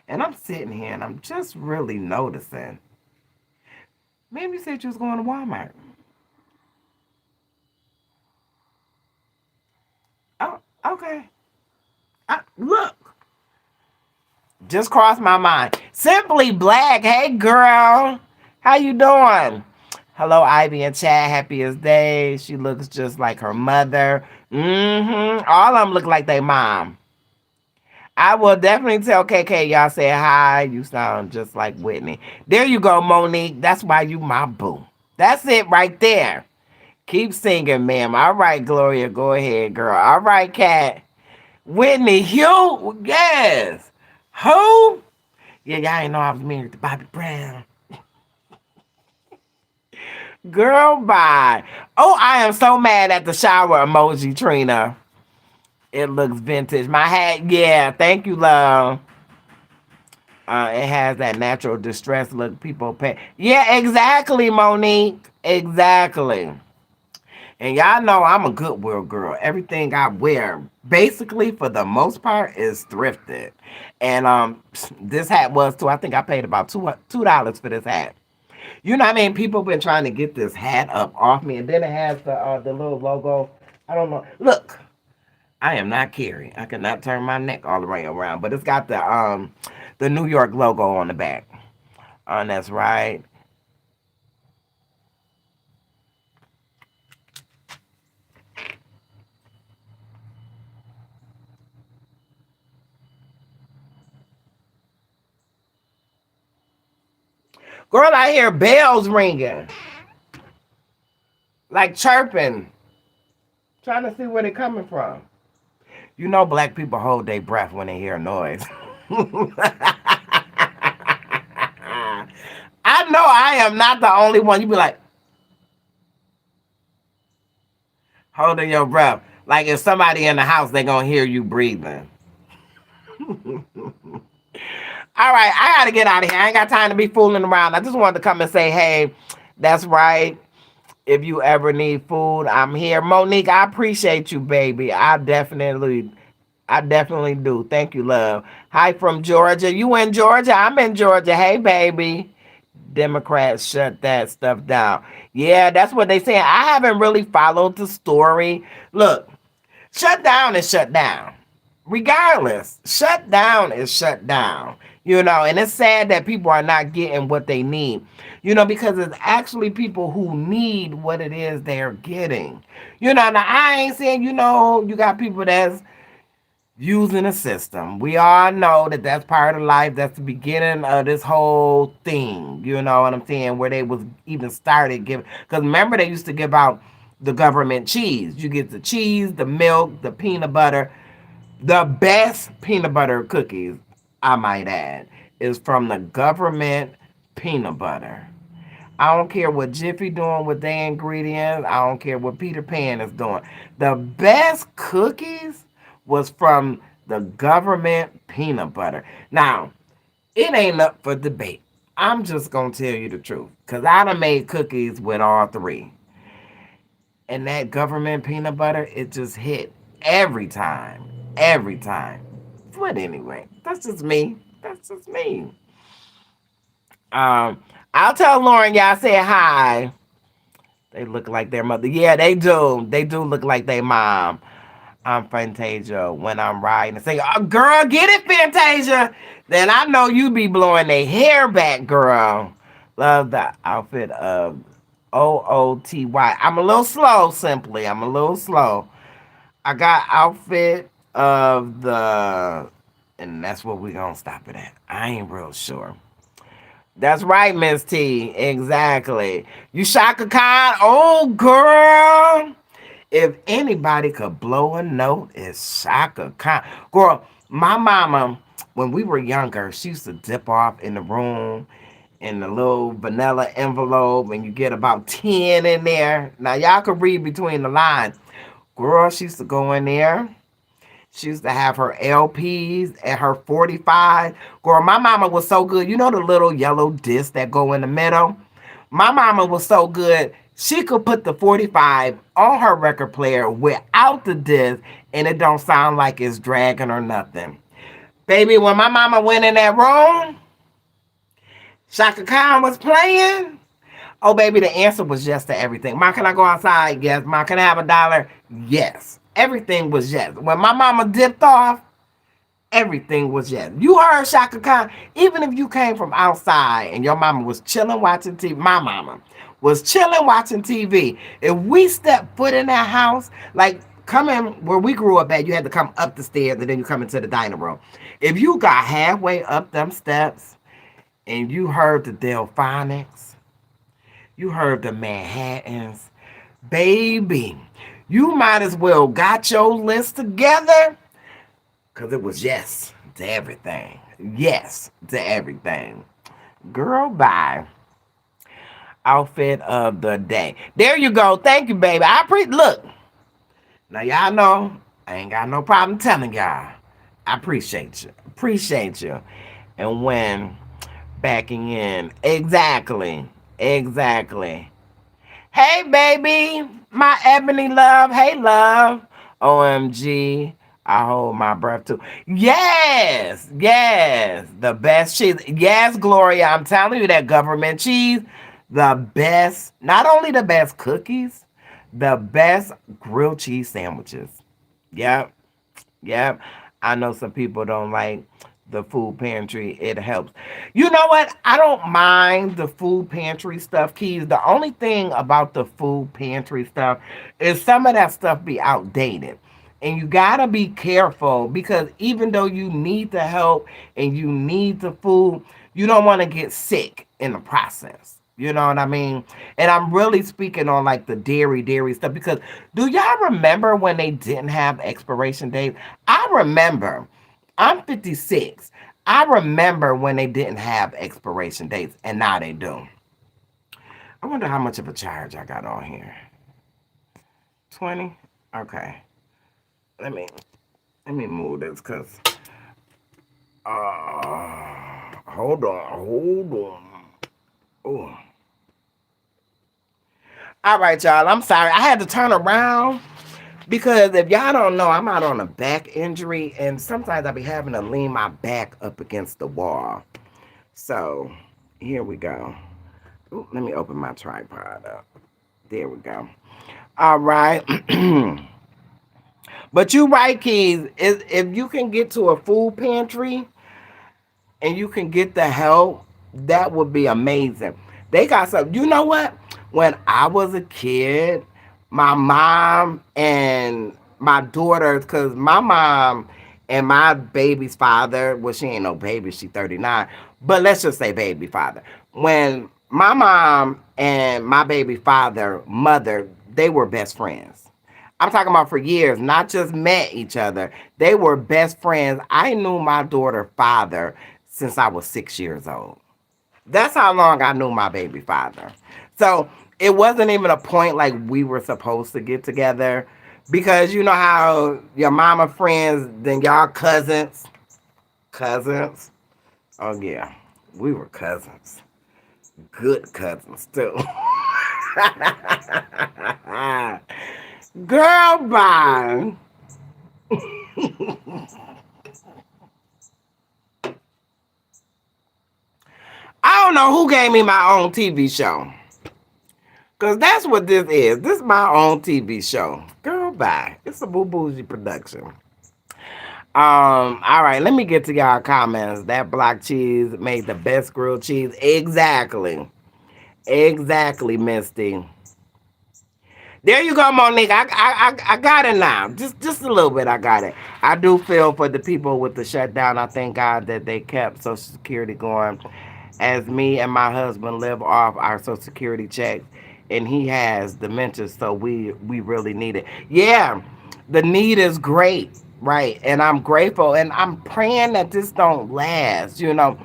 And I'm sitting here and I'm just really noticing. Maybe you said you was going to Walmart. Oh, okay. Look. Just crossed my mind. Simply Black. Hey, girl. How you doing? Hello, Ivy and Chad. Happy as day. She looks just like her mother. All of them look like their mom. I will definitely tell KK y'all say hi. You sound just like Whitney. There you go, Monique. That's why you my boo. That's it right there. Keep singing, ma'am. All right, Gloria. Go ahead, girl. All right, Kat. Whitney Hugh. Yes. Who? Yeah, y'all ain't know I was married to Bobby Brown. Girl, bye. Oh, I am so mad at the shower emoji, Trina. It looks vintage. My hat, yeah. Thank you, love. It has that natural distress look people pay. Yeah, exactly, Monique. Exactly. And y'all know I'm a Goodwill girl. Everything I wear, basically for the most part, is thrifted. And this hat was too. I think I paid about $2 for this hat. You know what I mean? People been trying to get this hat up off me, and then it has the little logo. I don't know. Look, I am not Carrie. I cannot turn my neck all the way around, but it's got the New York logo on the back. That's right. Girl, I hear bells ringing, like chirping, trying to see where they're coming from. You know, black people hold their breath when they hear noise. I know I am not the only one. You be like, holding your breath. Like if somebody in the house, they gonna hear you breathing. All right, I gotta get out of here. I ain't got time to be fooling around. I just wanted to come and say, hey, that's right. If you ever need food, I'm here. Monique, I appreciate you, baby. I definitely do. Thank you, love. Hi from Georgia. You in Georgia? I'm in Georgia. Hey, baby. Democrats shut that stuff down. Yeah, that's what they saying. I haven't really followed the story. Look, shut down is shut down. Regardless, shut down is shut down. And it's sad that people are not getting what they need. Because it's actually people who need what it is they're getting. Now I ain't saying, you got people that's using a system. We all know that that's part of life. That's the beginning of this whole thing. You know what I'm saying? Where they was even started giving. Because remember, they used to give out the government cheese. You get the cheese, the milk, the peanut butter. The best peanut butter cookies, I might add, is from the government peanut butter. I don't care what Jiffy doing with their ingredients. I don't care what Peter Pan is doing. The best cookies was from the government peanut butter. Now, it ain't up for debate. I'm just gonna tell you the truth. Cause I done made cookies with all three. And that government peanut butter, it just hit every time. Every time. But anyway, that's just me. That's just me. I'll tell Lauren y'all say hi. They look like their mother. Yeah, they do. They do look like their mom. I'm Fantasia when I'm riding and say, oh, girl, get it, Fantasia. Then I know you be blowing their hair back, girl. Love the outfit of OOTY. I'm a little slow, simply. I'm a little slow. I got outfit of the, and that's what we gonna stop it at. I ain't real sure. That's right, Miss T. Exactly. You Shaka Khan? Oh, girl. If anybody could blow a note, it's Shaka Khan. Girl, my mama, when we were younger, she used to dip off in the room in the little vanilla envelope, and you get about 10 in there. Now, y'all could read between the lines. Girl, she used to go in there. She used to have her LPs and her 45. Girl, my mama was so good. You know the little yellow discs that go in the middle? My mama was so good. She could put the 45 on her record player without the disc, and it don't sound like it's dragging or nothing. Baby, when my mama went in that room, Shaka Khan was playing. Oh, baby, the answer was yes to everything. Ma, can I go outside? Yes. Ma, can I have $1? Yes. Everything was yes. When my mama dipped off, Everything was yes. You heard Shaka Khan. Even if you came from outside and your mama was chilling watching TV, my mama was chilling watching TV. If we stepped foot in that house, like coming where we grew up at, you had to come up the stairs and then you come into the dining room. If you got halfway up them steps and you heard the Delphonics, you heard the Manhattans, baby, you might as well got your list together because it was yes to everything. Yes to everything. Girl, bye. Outfit of the day. There you go. Thank you, baby. Look. Now y'all know I ain't got no problem telling y'all. I appreciate you. Appreciate you. And when backing in. Exactly. Exactly. Hey, baby, my ebony love. Hey, love. OMG. I hold my breath too. Yes, yes, the best cheese. Yes, Gloria, I'm telling you that government cheese, the best, not only the best cookies, the best grilled cheese sandwiches. Yep. Yep. I know some people don't like the food pantry. It helps. You know what? I don't mind the food pantry stuff, Keys. The only thing about the food pantry stuff is some of that stuff be outdated. And you gotta be careful because even though you need the help and you need the food, you don't want to get sick in the process. You know what I mean? And I'm really speaking on like the dairy stuff because do y'all remember when they didn't have expiration dates? I remember. I'm 56. I remember when they didn't have expiration dates and now they do. I wonder how much of a charge I got on here. 20? Okay. Let me let me move this cuz hold on. Hold on. Oh. All right, y'all. I'm sorry. I had to turn around because if y'all don't know, I'm out on a back injury, and sometimes I be having to lean my back up against the wall. So here we go. Ooh, let me open my tripod up. There we go. All right. But you right, Keys. If you can get to a food pantry and you can get the help, that would be amazing. They got some. You know what? When I was a kid, my mom and my daughters, because my mom and my baby's father, well, she ain't no baby, she 39, but let's just say baby father. When my mom and my baby father, mother, they were best friends. I'm talking about for years, not just met each other. They were best friends. I knew my daughter father since I was 6 years old. That's how long I knew my baby father. So it wasn't even a point like we were supposed to get together because you know how your mama friends, then y'all cousins. Cousins. Oh, yeah. We were cousins. Good cousins, too. Girl, bye. I don't know who gave me my own TV show. Because that's what this is. This is my own TV show. Girl, bye. It's a Boo Bougie production. All right, let me get to y'all comments. That block cheese made the best grilled cheese. Exactly. Exactly, Misty. There you go, Monique. I got it now. Just a little bit. I got it. I do feel for the people with the shutdown. I thank God that they kept Social Security going, as me and my husband live off our Social Security checks, and he has dementia, so we really need it. Yeah, the need is great, right? And I'm grateful, and I'm praying that this don't last. You know,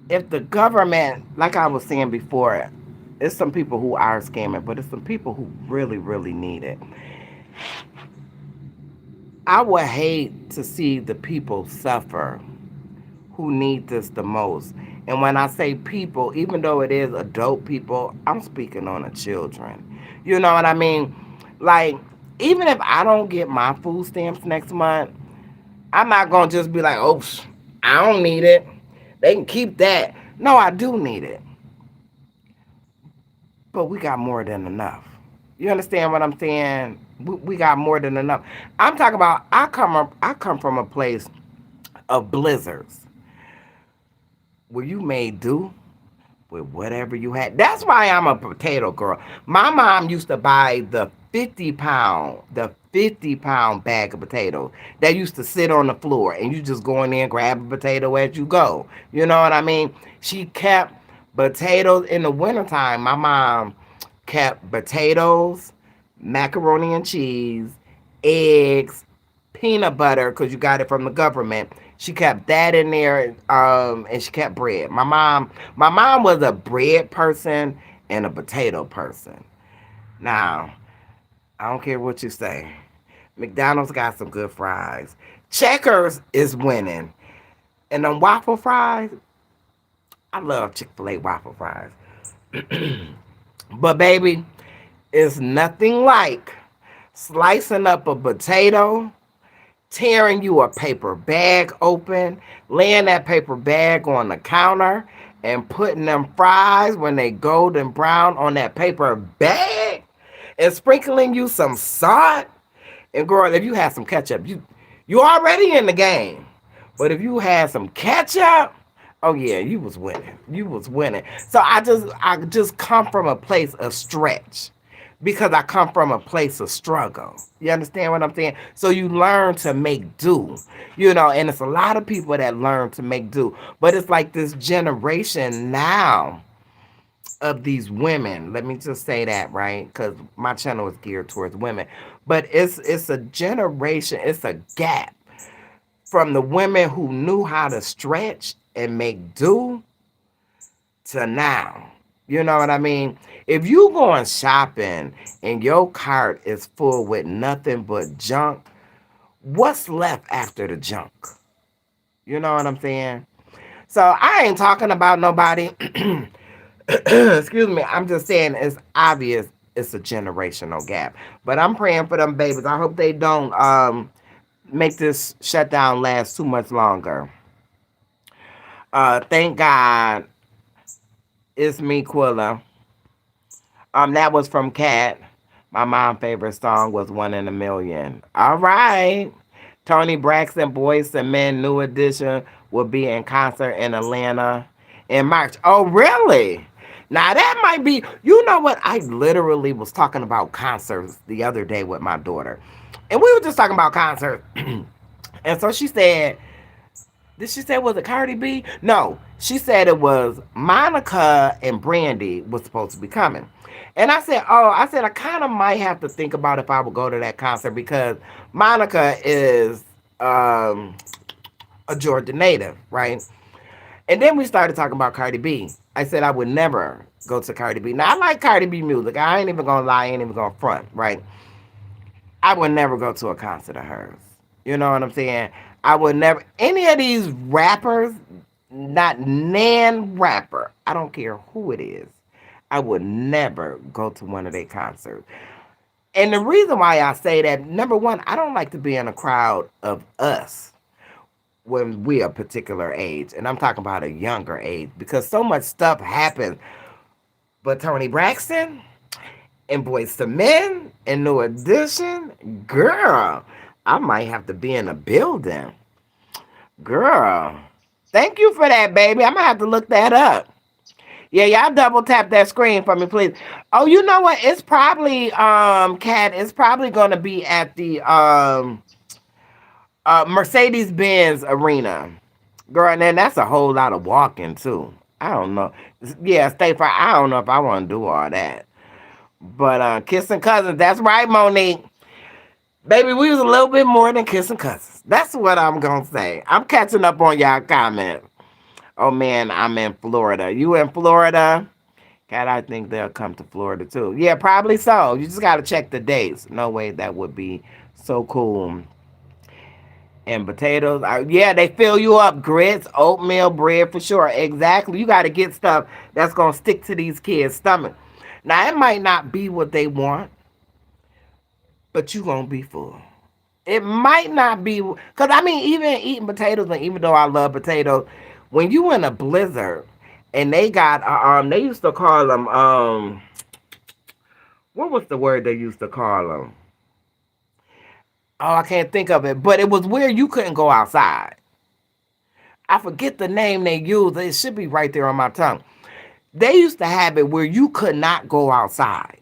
if the government, like I was saying before, it's some people who are scamming, but it's some people who really need it. I would hate to see the people suffer who need this the most. And when I say people, even though it is adult people, I'm speaking on the children. You know what I mean? Like, even if I don't get my food stamps next month, I'm not going to just be like, oh, I don't need it. They can keep that. No, I do need it. But we got more than enough. You understand what I'm saying? We got more than enough. I'm talking about. I come from a place of blizzards where you made do with whatever you had. That's why I'm a potato girl. My mom used to buy the 50 pound bag of potatoes that used to sit on the floor, and you just go in there and grab a potato as you go. You know what I mean? She kept potatoes in the wintertime. My mom kept potatoes, macaroni and cheese, eggs, peanut butter because you got it from the government. She kept that in there, and she kept bread. My mom was a bread person and a potato person. Now, I don't care what you say. McDonald's got some good fries. Checkers is winning, and them waffle fries. I love Chick-fil-A waffle fries, but baby, it's nothing like slicing up a potato, tearing you a paper bag open, laying that paper bag on the counter, and putting them fries when they golden brown on that paper bag, and sprinkling you some salt. And girl, if you had some ketchup, you already in the game. But if you had some ketchup, oh yeah, you was winning. You was winning. So I just come from a place of stretch because I come from a place of struggle. You understand what I'm saying? So you learn to make do, and it's a lot of people that learn to make do. But it's like this generation now of these women. Let me just say that, right? Because my channel is geared towards women. But it's a generation, it's a gap from the women who knew how to stretch and make do to now. You know what I mean? If you going shopping and your cart is full with nothing but junk, what's left after the junk? You know what I'm saying? So I ain't talking about nobody. Excuse me. I'm just saying it's obvious it's a generational gap. But I'm praying for them babies. I hope they don't make this shutdown last too much longer. Thank God it's me, Quilla. That was from Cat. My mom's favorite song was One in a Million. All right. Tony Braxton, Boys and Men, New Edition will be in concert in Atlanta in March. Oh, really? Now that might be, you know what? I literally was talking about concerts the other day with my daughter. And we were just talking about concerts. And so she said, did she say was it Cardi B? No, she said it was Monica and Brandy was supposed to be coming. And I said I kind of might have to think about if I would go to that concert because Monica is a Georgia native, right? And then we started talking about Cardi B. I said I would never go to Cardi B. Now I like Cardi B music. I ain't even gonna lie, I ain't even gonna front, right? I would never go to a concert of hers. You know what I'm saying? I would never any of these rappers, not nan rapper. I don't care who it is. I would never go to one of their concerts. And the reason why I say that, number one, I don't like to be in a crowd of us when we're a particular age. And I'm talking about a younger age because so much stuff happens. But Tony Braxton and Boys to Men and New Edition, girl, I might have to be in a building. Girl, thank you for that, baby. I'm going to have to look that up. Yeah, y'all double tap that screen for me, please. Oh, you know what? It's probably Cat. It's probably gonna be at the Mercedes Benz Arena, girl. And then that's a whole lot of walking too. I don't know. Yeah, stay for. I don't know if I want to do all that. But kissing cousins. That's right, Monique. Baby, we was a little bit more than kissing cousins. That's what I'm gonna say. I'm catching up on y'all comments. Oh man, I'm in Florida. You in Florida? Cat, I think they'll come to Florida too. Yeah, probably so. You just gotta check the dates. No way, that would be so cool. And potatoes, yeah, they fill you up. Grits, oatmeal, bread for sure. Exactly. You gotta get stuff that's gonna stick to these kids' stomach. Now it might not be what they want, but you gonna be full. It might not be because I mean, even eating potatoes, and even though I love potatoes, when you in a blizzard and they got they used to call them What was the word they used to call them? Oh, I can't think of it. But it was where you couldn't go outside. I forget the name they used. It should be right there on my tongue. They used to have it where you could not go outside.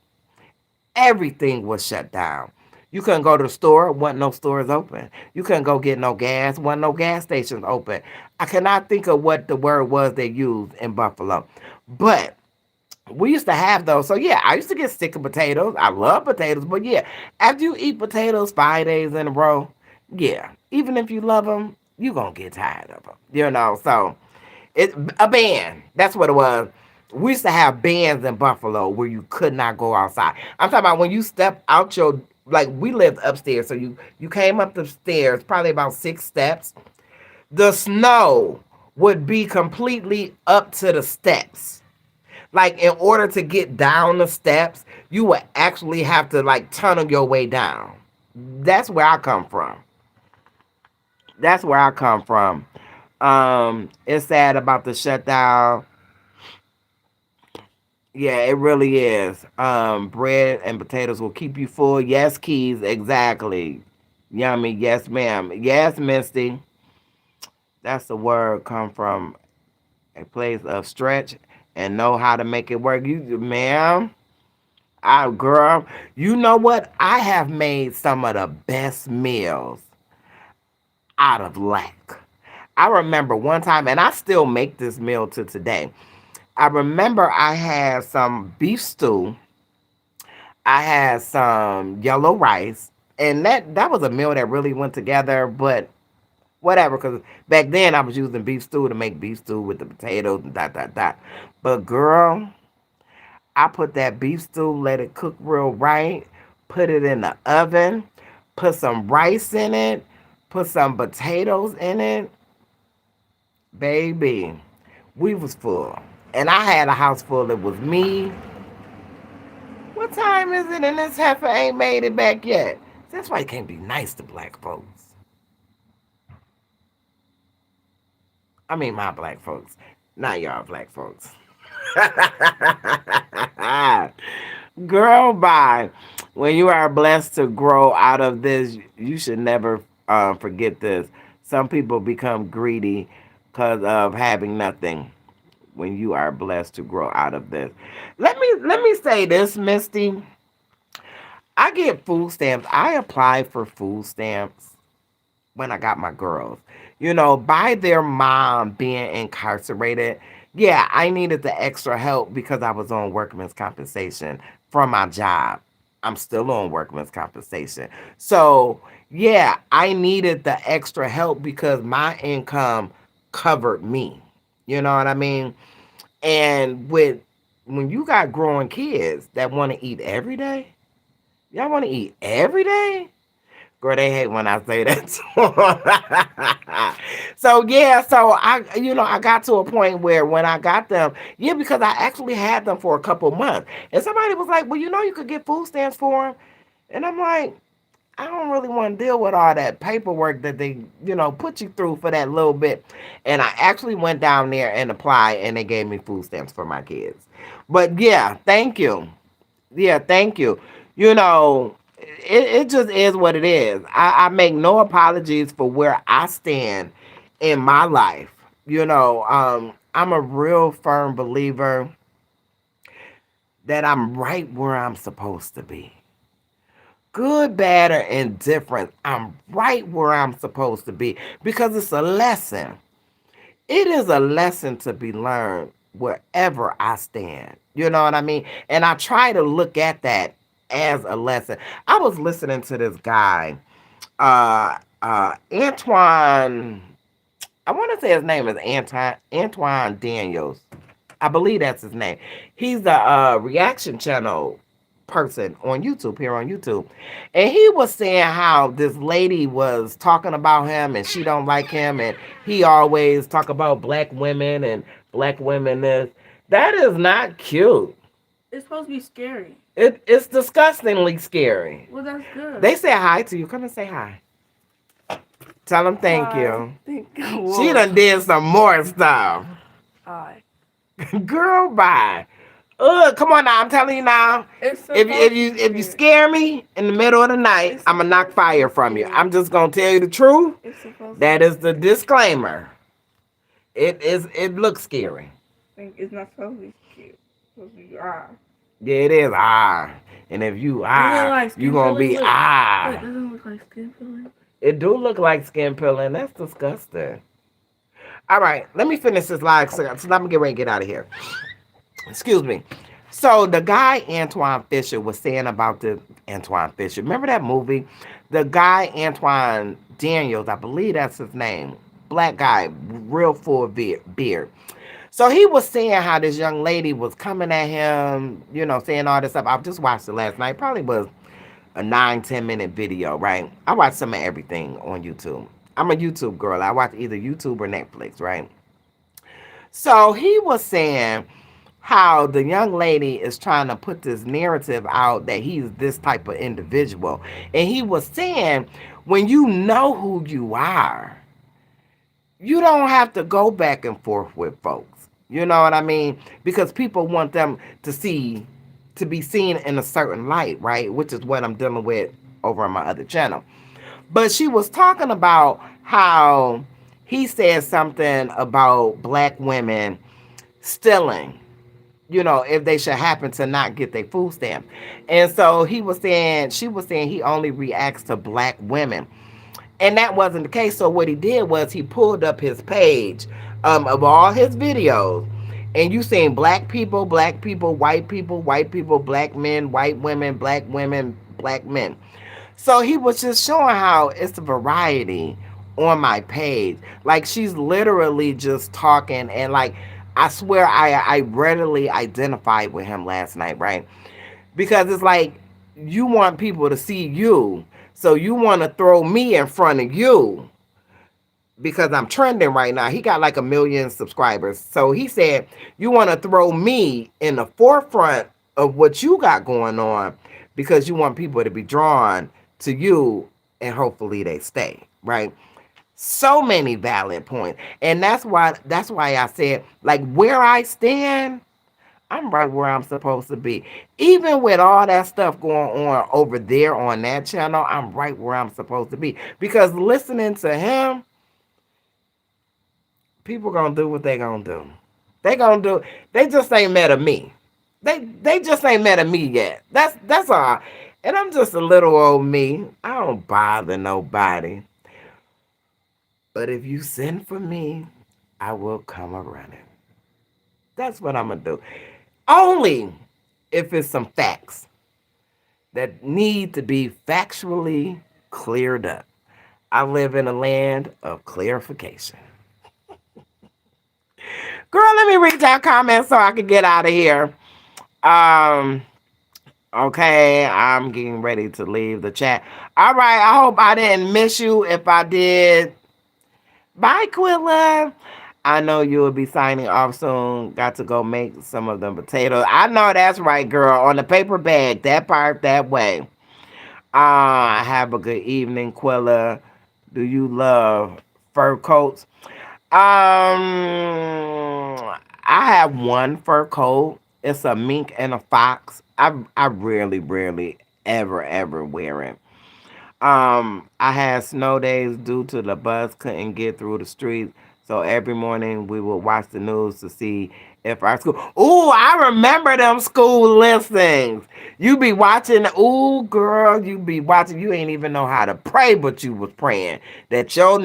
Everything was shut down. You couldn't go to the store, wasn't no stores open. You couldn't go get no gas, wasn't no gas stations open. I cannot think of what the word was they used in Buffalo. But we used to have those. So yeah, I used to get sick of potatoes. I love potatoes, but yeah, after you eat potatoes 5 days in a row, yeah, even if you love them, you gonna get tired of them. So it a band. That's what it was. We used to have bands in Buffalo where you could not go outside. I'm talking about when you step out your like we lived upstairs, so you came up the stairs, probably about 6 steps. The snow would be completely up to the steps. Like in order to get down the steps, you would actually have to like tunnel your way down. That's where I come from. That's where I come from. It's sad about the shutdown. Yeah, it really is. Bread and potatoes will keep you full. Yes, Keys, exactly. Yummy, yes, ma'am. Yes, Misty. That's the word come from a place of stretch and know how to make it work. You, ma'am, girl, you know what? I have made some of the best meals out of lack. I remember one time, and I still make this meal to today. I remember I had some beef stew. I had some yellow rice, and that was a meal that really went together. But whatever, because back then I was using beef stew to make beef stew with the potatoes and dot dot dot. But girl, I put that beef stew, let it cook real right, put it in the oven, put some rice in it, put some potatoes in it. Baby, we was full. And I had a house full. It was me. What time is it? And this heifer ain't made it back yet. That's why you can't be nice to black folks. I mean, my black folks, not y'all black folks. Girl, bye. When you are blessed to grow out of this, you should never forget this. Some people become greedy because of having nothing. When you are blessed to grow out of this, let me say this, Misty. I get food stamps. I apply for food stamps when I got my girls. By their mom being incarcerated. Yeah, I needed the extra help because I was on workman's compensation from my job. I'm still on workman's compensation. So, yeah, I needed the extra help because my income covered me. You know what I mean? And when you got growing kids that want to eat every day, y'all want to eat every day? Girl, they hate when I say that to 'em. So yeah, so I got to a point where when I got them, yeah, because I actually had them for a couple months, and somebody was like, "Well, you could get food stamps for them," and I'm like, I don't really want to deal with all that paperwork that they, put you through for that little bit. And I actually went down there and applied, and they gave me food stamps for my kids. But yeah, thank you. Yeah, thank you. It just is what it is. I make no apologies for where I stand in my life. I'm a real firm believer that I'm right where I'm supposed to be. Good, bad, or indifferent, I'm right where I'm supposed to be because it's a lesson. It is a lesson to be learned wherever I stand. You know what I mean? And I try to look at that as a lesson. I was listening to this guy, Antoine. I want to say his name is Antoine Daniels. I believe that's his name. He's the reaction channel person on YouTube, here on YouTube. And he was saying how this lady was talking about him and she don't like him and he always talk about black women and black women this. That is not cute. It's supposed to be scary. It's disgustingly scary. Well, that's good. They say hi to you. Come and say hi. Tell them thank Hi. you. She Whoa. done did some more stuff. Hi. Girl, bye. Come on now, I'm telling you now. It's If supposed to be if you scary. scare me in the middle of the night, It's I'ma knock supposed to be fire from you. scary. I'm just gonna tell you the truth. It's supposed to That be is the scary. disclaimer. It looks scary. Like, it's not supposed to be scary. It's supposed to be Yeah, it is and if you Doesn't it like you skin gonna peeling? be Look. Look, doesn't it look like skin peeling? It do look like skin peeling. That's disgusting. All right, let me finish this live so I'm gonna get ready to get out of here. Excuse me. So the guy Antoine Fisher was saying about the Antoine Fisher. Remember that movie? The guy Antoine Daniels, I believe that's his name. Black guy, real full beard. So he was saying how this young lady was coming at him, saying all this stuff. I just watched it last night. Probably was a 9-10 minute video, right? I watch some of everything on YouTube. I'm a YouTube girl. I watch either YouTube or Netflix, right? So he was saying how the young lady is trying to put this narrative out that he's this type of individual. And he was saying, when you know who you are, you don't have to go back and forth with folks. You know what I mean? Because people want them to be seen in a certain light, right? Which is what I'm dealing with over on my other channel. But she was talking about how he said something about black women stealing, if they should happen to not get their food stamp. And so she was saying he only reacts to black women. And that wasn't the case. So what he did was he pulled up his page of all his videos. And you seen black people, white people, black men, white women, black men. So he was just showing how it's a variety on my page. Like she's literally just talking and like I swear I readily identified with him last night, right? Because it's like you want people to see you. So you want to throw me in front of you because I'm trending right now. He got like 1 million subscribers. So he said, you want to throw me in the forefront of what you got going on because you want people to be drawn to you and hopefully they stay, right? So many valid points. And that's why I said, like, where I stand, I'm right where I'm supposed to be. Even with all that stuff going on over there on that channel, I'm right where I'm supposed to be. Because listening to him, people gonna do what they gonna do. They gonna do. They just ain't met a me. They just ain't met a me yet. That's all. And I'm just a little old me. I don't bother nobody. But if you send for me, I will come a running. That's what I'm gonna do. Only if it's some facts that need to be factually cleared up. I live in a land of clarification. Girl, let me read that comment so I can get out of here. Um, okay, I'm getting ready to leave the chat. All right, I hope I didn't miss you. If I did, bye, Quilla. I know you will be signing off soon. Got to go make some of them potatoes. I know that's right, girl. On the paper bag, that part, that way. Have a good evening, Quilla. Do you love fur coats? I have one fur coat. It's a mink and a fox. I rarely, ever wear it. I had snow days due to the bus couldn't get through the streets. So every morning we would watch the news to see if our school. Ooh, I remember them school listings. You be watching. Ooh, girl, you be watching. You ain't even know how to pray, but you was praying that your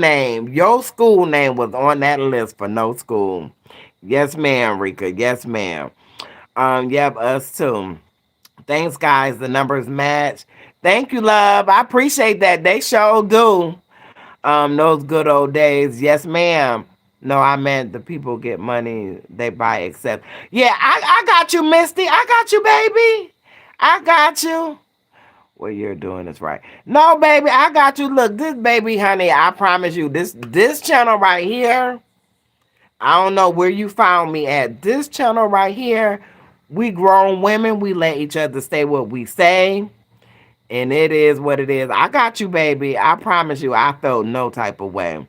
school name was on that list for no school. Yes, ma'am, Rika. Yes, ma'am. Yep, us too. Thanks, guys. The numbers match. Thank you, love. I appreciate that. They sure do. Those good old days. Yes, ma'am. No, I meant the people get money they buy except. Yeah, I got you, Misty. I got you, baby. I got you. What you're doing is right. No, baby, I got you. Look, this baby, honey, I promise you, this channel right here. I don't know where you found me at. This channel right here, we grown women. We let each other say what we say. And it is what it is. I got you, baby. I promise you, I felt no type of way.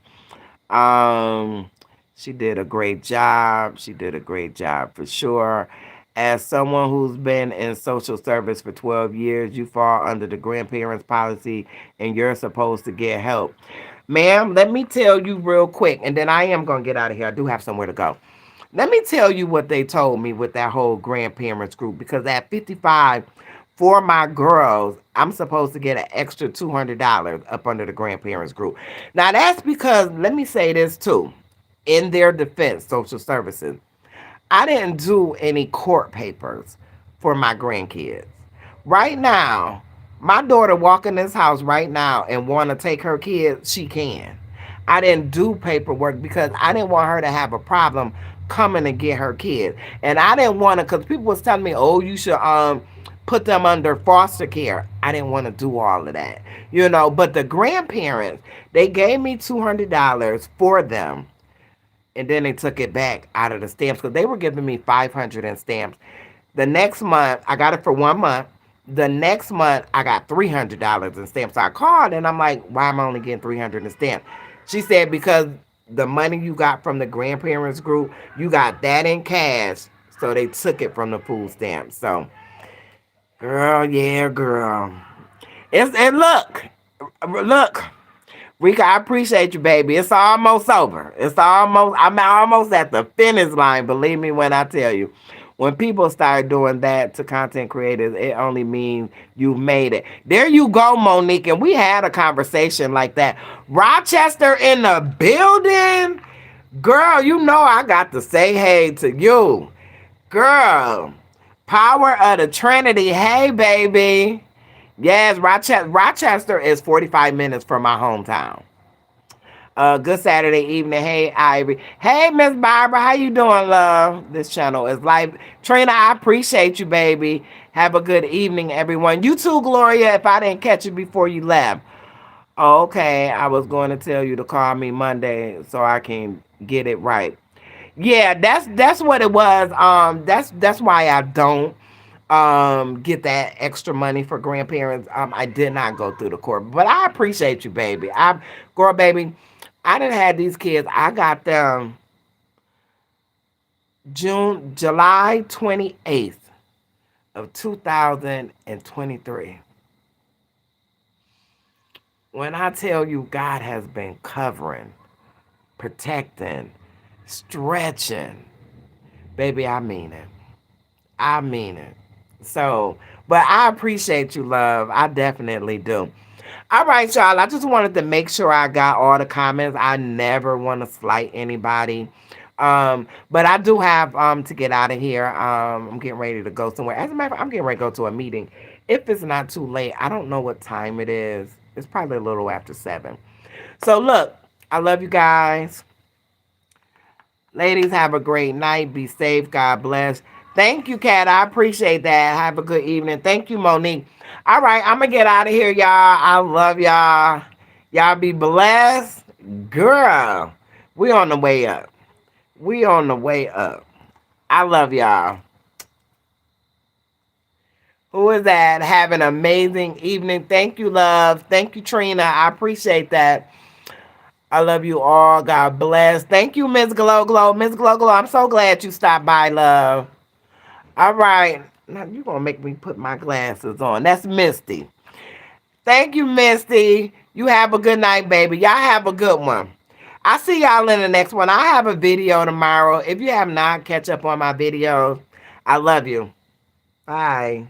Um, she did a great job. She did a great job for sure. As someone who's been in social service for 12 years, you fall under the grandparents policy and you're supposed to get help. Ma'am, let me tell you real quick, and then I am going to get out of here. I do have somewhere to go. Let me tell you what they told me with that whole grandparents group, because at 55, for my girls, I'm supposed to get an extra $200 up under the grandparents group. Now, that's because, let me say this too, in their defense, social services, I didn't do any court papers for my grandkids. Right now, my daughter walk in this house right now and want to take her kids, she can. I didn't do paperwork because I didn't want her to have a problem coming to get her kids. And I didn't want to, because people was telling me, oh, you should put them under foster care. I didn't want to do all of that. But the grandparents, they gave me $200 for them, and then they took it back out of the stamps because they were giving me 500 in stamps. The next month, I got it for 1 month. The next month, I got $300 in stamps. So I called and I'm like, why am I only getting 300 in stamps? She said, because the money you got from the grandparents group, you got that in cash. So they took it from the food stamps. So, girl, yeah, girl. And look, Rika, I appreciate you, baby. It's almost over. I'm almost at the finish line. Believe me when I tell you. When people start doing that to content creators, it only means you've made it. There you go, Monique. And we had a conversation like that. Rochester in the building? Girl, you know I got to say hey to you. Girl, power of the Trinity. Hey, baby. Yes, Rochester is 45 minutes from my hometown. Good Saturday evening. Hey, Ivy. Hey, Miss Barbara. How you doing, love? This channel is live. Trina, I appreciate you, baby. Have a good evening, everyone. You too, Gloria, if I didn't catch you before you left. Okay, I was going to tell you to call me Monday so I can get it right. Yeah, that's what it was. That's why I don't get that extra money for grandparents. I did not go through the court, but I appreciate you, baby. Girl, baby, I didn't have these kids. I got them July 28th of 2023. When I tell you God has been covering, protecting, stretching, baby, I mean it. I mean it. So, but I appreciate you, love. I definitely do. All right, y'all. I just wanted to make sure I got all the comments. I never want to slight anybody. But I do have to get out of here. I'm getting ready to go somewhere. As a matter of fact, I'm getting ready to go to a meeting. If it's not too late, I don't know what time it is. It's probably a little after 7. So look, I love you guys. Ladies, have a great night. Be safe. God bless. Thank you, Kat. I appreciate that. Have a good evening. Thank you, Monique. All right, I'm going to get out of here, y'all. I love y'all. Y'all be blessed. Girl, we on the way up. We on the way up. I love y'all. Who is that? Have an amazing evening. Thank you, love. Thank you, Trina. I appreciate that. I love you all. God bless. Thank you, Miss Glow Glow. Miss Glow Glow, I'm so glad you stopped by, love. All right. Now you're going to make me put my glasses on. That's Misty. Thank you, Misty. You have a good night, baby. Y'all have a good one. I'll see y'all in the next one. I have a video tomorrow. If you have not, catch up on my videos. I love you. Bye.